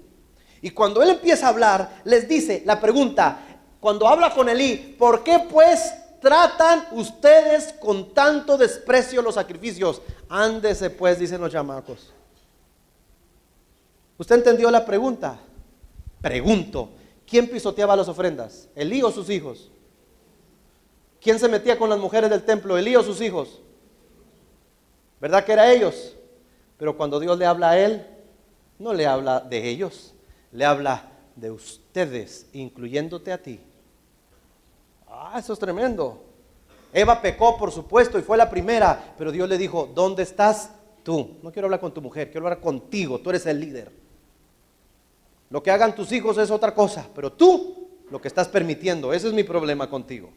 A: Y cuando él empieza a hablar, les dice la pregunta, cuando habla con Elí, ¿por qué pues tratan ustedes con tanto desprecio los sacrificios? Ándese pues, dicen los chamacos. ¿Usted entendió la pregunta? Pregunto, ¿quién pisoteaba las ofrendas? ¿Elí o sus hijos? ¿Quién se metía con las mujeres del templo? ¿Elí o sus hijos? ¿Verdad que era ellos? Pero cuando Dios le habla a él, no le habla de ellos, le habla de ustedes, incluyéndote a ti. Eso es tremendo. Eva pecó, por supuesto, y fue la primera, pero Dios le dijo, ¿dónde estás tú? No quiero hablar con tu mujer, quiero hablar contigo, tú eres el líder. Lo que hagan tus hijos es otra cosa, pero tú lo que estás permitiendo, ese es mi problema contigo.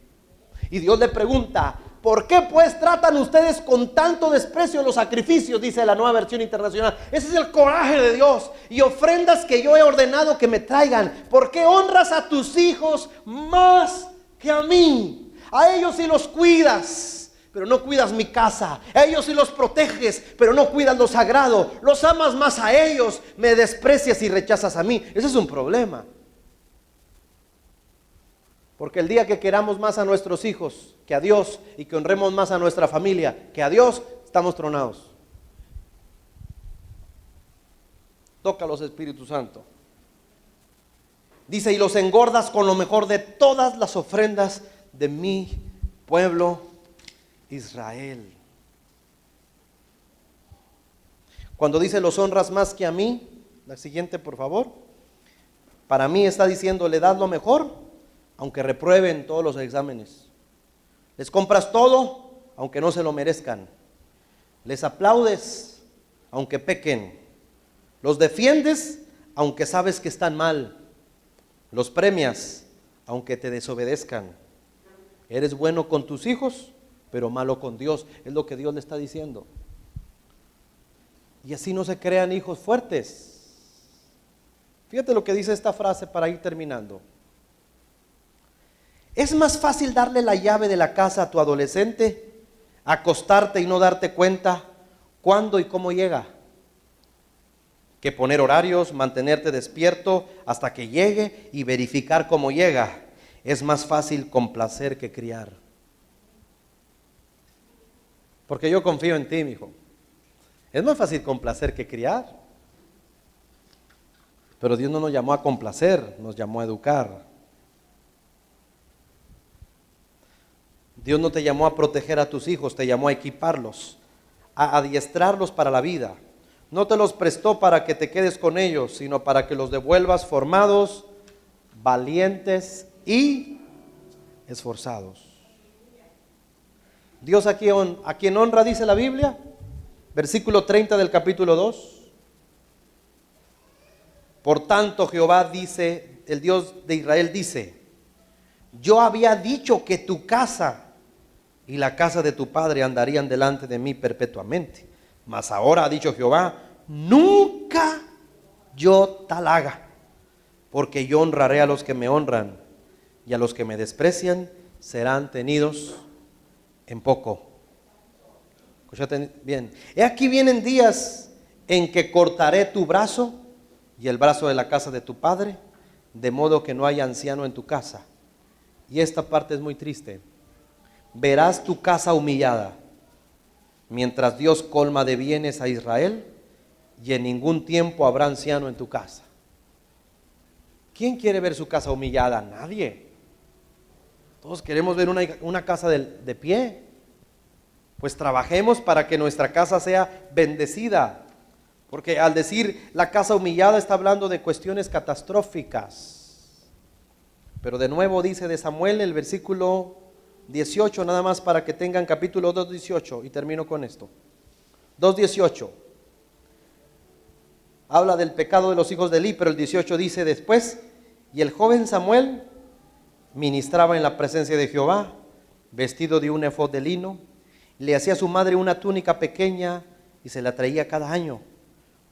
A: Y Dios le pregunta, ¿por qué pues tratan ustedes con tanto desprecio los sacrificios? Dice la Nueva Versión Internacional. Ese es el coraje de Dios. Y ofrendas que yo he ordenado que me traigan. ¿Por qué honras a tus hijos más que a mí? A ellos sí los cuidas, pero no cuidas mi casa. A ellos sí los proteges, pero no cuidas lo sagrado. Los amas más a ellos, me desprecias y rechazas a mí. Ese es un problema. Porque el día que queramos más a nuestros hijos que a Dios y que honremos más a nuestra familia que a Dios, estamos tronados. Tócalos, Espíritu Santo. Dice, y los engordas con lo mejor de todas las ofrendas de mi pueblo Israel. Cuando dice los honras más que a mí, la siguiente por favor. Para mí está diciendo, le das lo mejor, aunque reprueben todos los exámenes. Les compras todo, aunque no se lo merezcan. Les aplaudes, aunque pequen. Los defiendes, aunque sabes que están mal. Los premias, aunque te desobedezcan. Eres bueno con tus hijos, pero malo con Dios. Es lo que Dios le está diciendo. Y así no se crean hijos fuertes. Fíjate lo que dice esta frase para ir terminando. Es más fácil darle la llave de la casa a tu adolescente, acostarte y no darte cuenta cuándo y cómo llega, que poner horarios, mantenerte despierto hasta que llegue y verificar cómo llega. Es más fácil complacer que criar. Porque yo confío en ti, mi hijo. Es más fácil complacer que criar. Pero Dios no nos llamó a complacer, nos llamó a educar. Dios no te llamó a proteger a tus hijos, te llamó a equiparlos, a adiestrarlos para la vida. No te los prestó para que te quedes con ellos, sino para que los devuelvas formados, valientes y esforzados. Dios a quien honra, dice la Biblia, versículo 30 del capítulo 2. Por tanto Jehová dice, el Dios de Israel dice, yo había dicho que tu casa y la casa de tu padre andarían delante de mí perpetuamente. Mas ahora ha dicho Jehová, nunca yo tal haga, porque yo honraré a los que me honran, y a los que me desprecian serán tenidos en poco. Escúchate bien. He aquí vienen días en que cortaré tu brazo y el brazo de la casa de tu padre, de modo que no haya anciano en tu casa. Y esta parte es muy triste. Verás tu casa humillada, mientras Dios colma de bienes a Israel, y en ningún tiempo habrá anciano en tu casa. ¿Quién quiere ver su casa humillada? Nadie. Todos queremos ver una casa de pie. Pues trabajemos para que nuestra casa sea bendecida. Porque al decir la casa humillada está hablando de cuestiones catastróficas. Pero de nuevo dice de Samuel el versículo 18, nada más para que tengan capítulo 2:18, y termino con esto. 2:18 habla del pecado de los hijos de Elí, pero el 18 dice después, y el joven Samuel ministraba en la presencia de Jehová, vestido de un efod de lino, le hacía a su madre una túnica pequeña y se la traía cada año.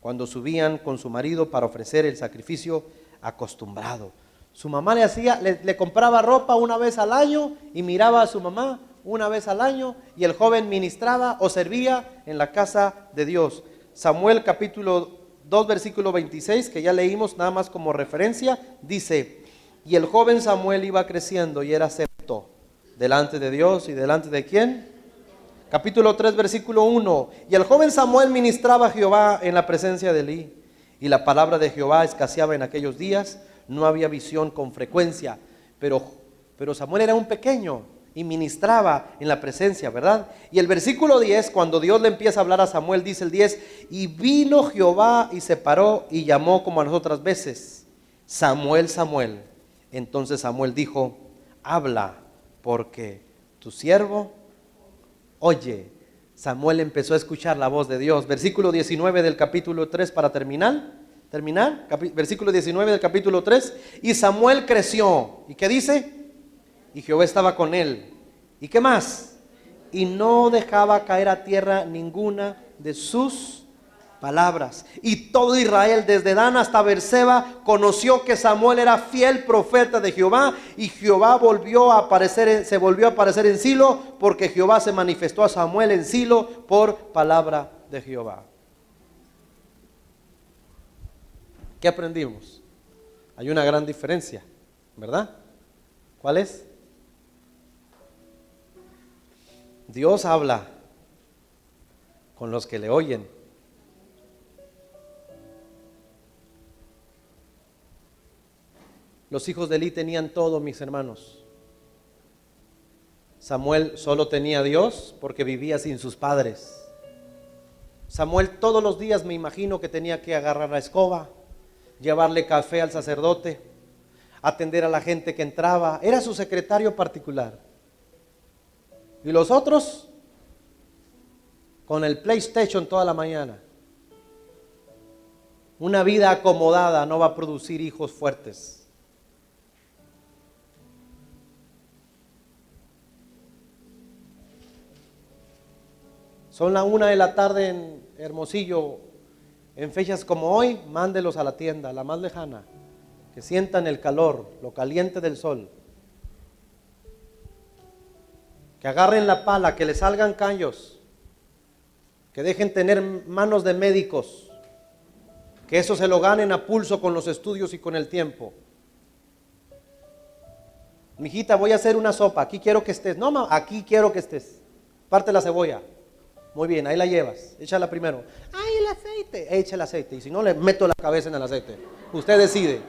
A: cuando subían con su marido para ofrecer el sacrificio acostumbrado. Su mamá le compraba ropa una vez al año y miraba a su mamá una vez al año, y el joven ministraba o servía en la casa de Dios. Samuel capítulo 2 versículo 26, que ya leímos nada más como referencia, dice: y el joven Samuel iba creciendo y era acepto delante de Dios. ¿Y delante de quién? Capítulo 3 versículo 1: y el joven Samuel ministraba a Jehová en la presencia de Elí, y la palabra de Jehová escaseaba en aquellos días, no había visión con frecuencia, pero Samuel era un pequeño y ministraba en la presencia, ¿verdad? Y el versículo 10, cuando Dios le empieza a hablar a Samuel, dice el 10: y vino Jehová y se paró y llamó como a las otras veces: Samuel, Samuel. Entonces Samuel dijo: habla, porque tu siervo oye. Samuel empezó a escuchar la voz de Dios. Versículo 19 del capítulo 3 para terminar, versículo 19 del capítulo 3: y Samuel creció. ¿Y qué dice? Y Jehová estaba con él. ¿Y qué más? Y no dejaba caer a tierra ninguna de sus palabras. Y todo Israel, desde Dan hasta Beerseba, conoció que Samuel era fiel profeta de Jehová. Y Jehová se volvió a aparecer en Silo, porque Jehová se manifestó a Samuel en Silo por palabra de Jehová. ¿Qué aprendimos? Hay una gran diferencia, ¿verdad? ¿Cuál es? Dios habla con los que le oyen. Los hijos de Elí tenían todo, mis hermanos. Samuel solo tenía a Dios porque vivía sin sus padres. Samuel todos los días, me imagino, que tenía que agarrar la escoba, llevarle café al sacerdote, atender a la gente que entraba. Era su secretario particular. Y los otros con el PlayStation toda la mañana. Una vida acomodada no va a producir hijos fuertes. Son la 1 de la tarde en Hermosillo. En fechas como hoy, mándelos a la tienda, la más lejana, que sientan el calor, lo caliente del sol. Que agarren la pala, que les salgan callos, que dejen tener manos de médicos, que eso se lo ganen a pulso con los estudios y con el tiempo. Mijita, voy a hacer una sopa, aquí quiero que estés. No, mamá, aquí quiero que estés. Parte la cebolla. Muy bien, ahí la llevas, échala primero. ¡Ay, el aceite! Echa el aceite, y si no, le meto la cabeza en el aceite. Usted decide.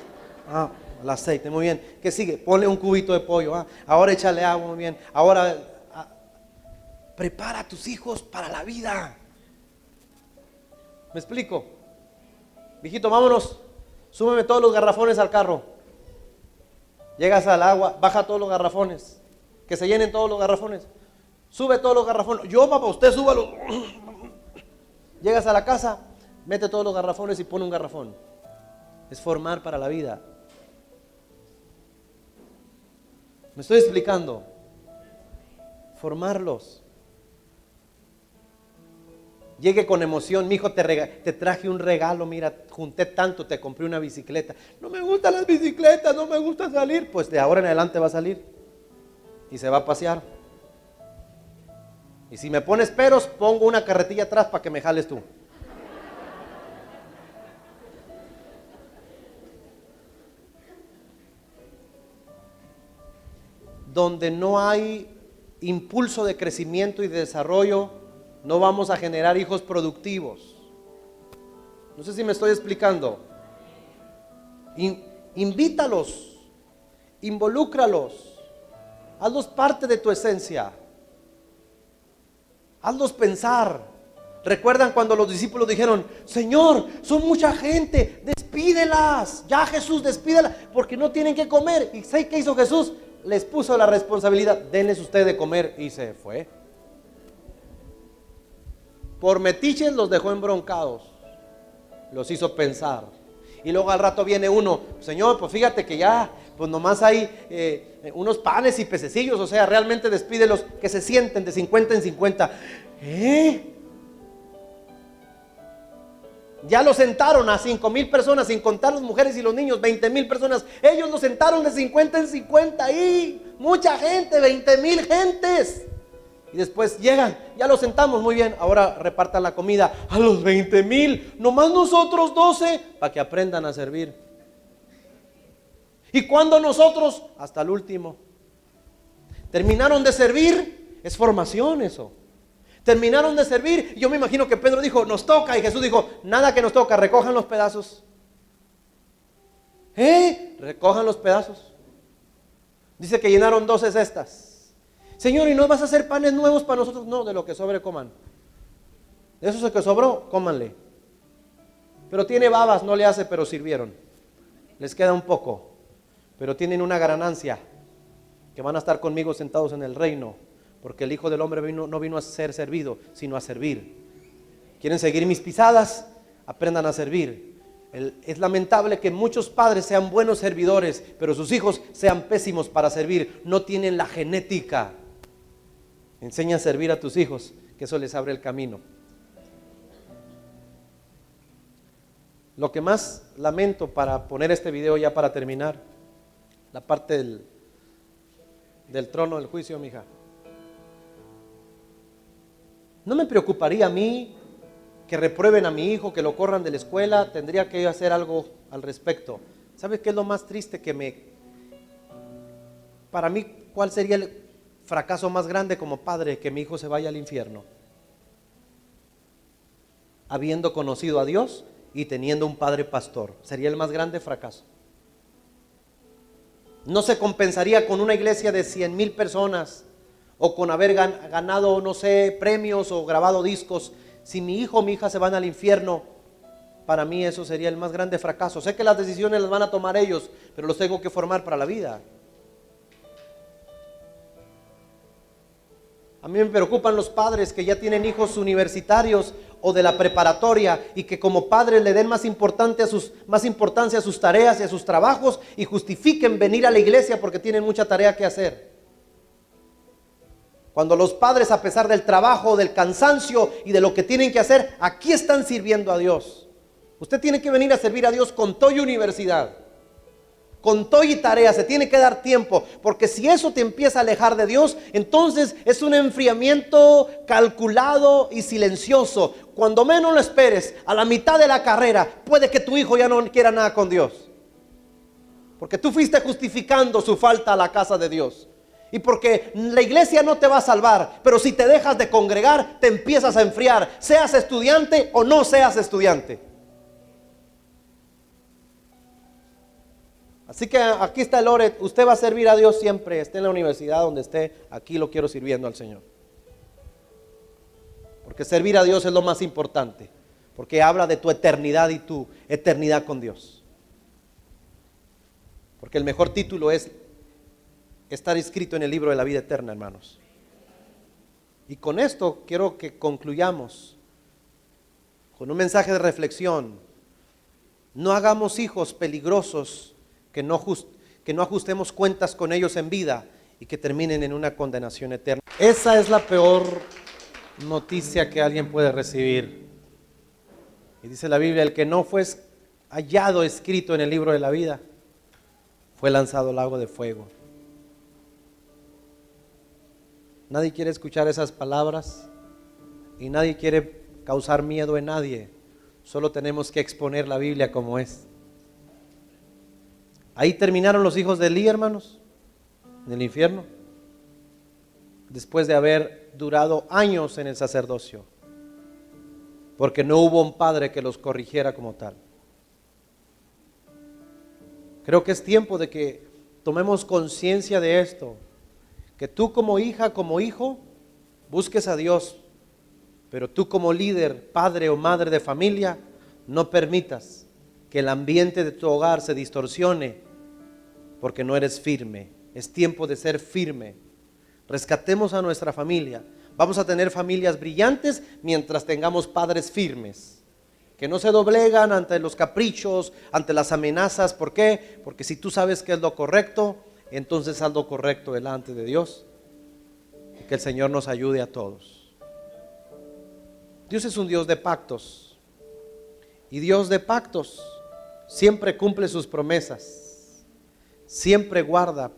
A: El aceite, muy bien. ¿Qué sigue? Ponle un cubito de pollo. Ahora échale agua, muy bien. Ahora prepara a tus hijos para la vida. ¿Me explico? Mijito, vámonos. Súbeme todos los garrafones al carro. Llegas al agua, baja todos los garrafones. Que se llenen todos los garrafones. Sube todos los garrafones. Yo, papá, usted súbalo. Llegas a la casa, mete todos los garrafones y pone un garrafón. Es formar para la vida. ¿Me estoy explicando? Formarlos. Llegue con emoción: mi hijo, te traje un regalo, mira, junté tanto, te compré una bicicleta. No me gustan las bicicletas, no me gusta salir. Pues de ahora en adelante va a salir y se va a pasear. Y si me pones peros, pongo una carretilla atrás para que me jales tú. Donde no hay impulso de crecimiento y de desarrollo, no vamos a generar hijos productivos. No sé si me estoy explicando. Invítalos, involúcralos, hazlos parte de tu esencia, hazlos pensar. ¿Recuerdan cuando los discípulos dijeron: Señor, son mucha gente, despídelas, ya Jesús, despídelas, porque no tienen que comer? ¿Y sé qué hizo Jesús? Les puso la responsabilidad: denles usted de comer, y se fue. Por metiches los dejó embroncados, los hizo pensar. Y luego al rato viene uno: Señor, pues fíjate que ya, pues nomás hay unos panes y pececillos, o sea, realmente despídelos, que se sienten de 50 en 50. Ya lo sentaron a 5,000 personas, sin contar las mujeres y los niños, 20,000 personas. Ellos lo sentaron de 50 en 50 y mucha gente, 20,000 gentes. Y después llegan, ya lo sentamos, muy bien, ahora repartan la comida a los 20,000, nomás nosotros 12, para que aprendan a servir. ¿Y cuando nosotros? Hasta el último. Terminaron de servir, es formación eso. Terminaron de servir, y yo me imagino que Pedro dijo, nos toca, y Jesús dijo, nada que nos toca, recojan los pedazos. Recojan los pedazos. Dice que llenaron 12 cestas. Señor, ¿y no vas a hacer panes nuevos para nosotros? No, de lo que sobre coman. De eso es lo que sobró, cómanle. Pero tiene babas, no le hace, pero sirvieron. Les queda un poco, pero tienen una ganancia, que van a estar conmigo sentados en el reino, porque el Hijo del Hombre no vino a ser servido, sino a servir. ¿Quieren seguir mis pisadas? Aprendan a servir. Es lamentable que muchos padres sean buenos servidores, pero sus hijos sean pésimos para servir. No tienen la genética. Enseña a servir a tus hijos, que eso les abre el camino. Lo que más lamento, para poner este video ya para terminar, la parte del trono del juicio, mija. No me preocuparía a mí que reprueben a mi hijo, que lo corran de la escuela. Tendría que hacer algo al respecto. ¿Sabes qué es lo más triste para mí, cuál sería el fracaso más grande como padre? Que mi hijo se vaya al infierno, habiendo conocido a Dios y teniendo un padre pastor. Sería el más grande fracaso. No se compensaría con una iglesia de 100,000 personas o con haber ganado, no sé, premios o grabado discos. Si mi hijo o mi hija se van al infierno, para mí eso sería el más grande fracaso. Sé que las decisiones las van a tomar ellos, pero los tengo que formar para la vida. A mí me preocupan los padres que ya tienen hijos universitarios o de la preparatoria y que como padres le den más importancia a sus tareas y a sus trabajos y justifiquen venir a la iglesia porque tienen mucha tarea que hacer. Cuando los padres, a pesar del trabajo, del cansancio y de lo que tienen que hacer, aquí están sirviendo a Dios. Usted tiene que venir a servir a Dios con todo y universidad, con todo y tarea. Se tiene que dar tiempo, porque si eso te empieza a alejar de Dios, entonces es un enfriamiento calculado y silencioso. Cuando menos lo esperes, a la mitad de la carrera, puede que tu hijo ya no quiera nada con Dios, porque tú fuiste justificando su falta a la casa de Dios. Y porque la iglesia no te va a salvar, pero si te dejas de congregar, te empiezas a enfriar, seas estudiante o no seas estudiante. Así que aquí está el Loret. Usted va a servir a Dios siempre, esté en la universidad donde esté. Aquí lo quiero sirviendo al Señor, porque servir a Dios es lo más importante, porque habla de tu eternidad y tu eternidad con Dios. Porque el mejor título es estar inscrito en el libro de la vida eterna, hermanos. Y con esto quiero que concluyamos con un mensaje de reflexión. No hagamos hijos peligrosos que no ajustemos cuentas con ellos en vida y que terminen en una condenación eterna. Esa es la peor noticia que alguien puede recibir. Y dice la Biblia, el que no fue hallado escrito en el libro de la vida fue lanzado al lago de fuego. Nadie quiere escuchar esas palabras y nadie quiere causar miedo en nadie. Solo tenemos que exponer la Biblia como es. Ahí terminaron los hijos de Elí, hermanos, en el infierno, después de haber durado años en el sacerdocio, porque no hubo un padre que los corrigiera como tal. Creo que es tiempo de que tomemos conciencia de esto, que tú como hija, como hijo, busques a Dios, pero tú como líder, padre o madre de familia, no permitas que el ambiente de tu hogar se distorsione porque no eres firme. Es tiempo de ser firme. Rescatemos a nuestra familia. Vamos a tener familias brillantes mientras tengamos padres firmes, que no se doblegan ante los caprichos, ante las amenazas. ¿Por qué? Porque si tú sabes que es lo correcto, entonces haz lo correcto delante de Dios, y que el Señor nos ayude a todos. Dios es un Dios de pactos, Y Dios de pactos siempre cumple sus promesas, siempre guarda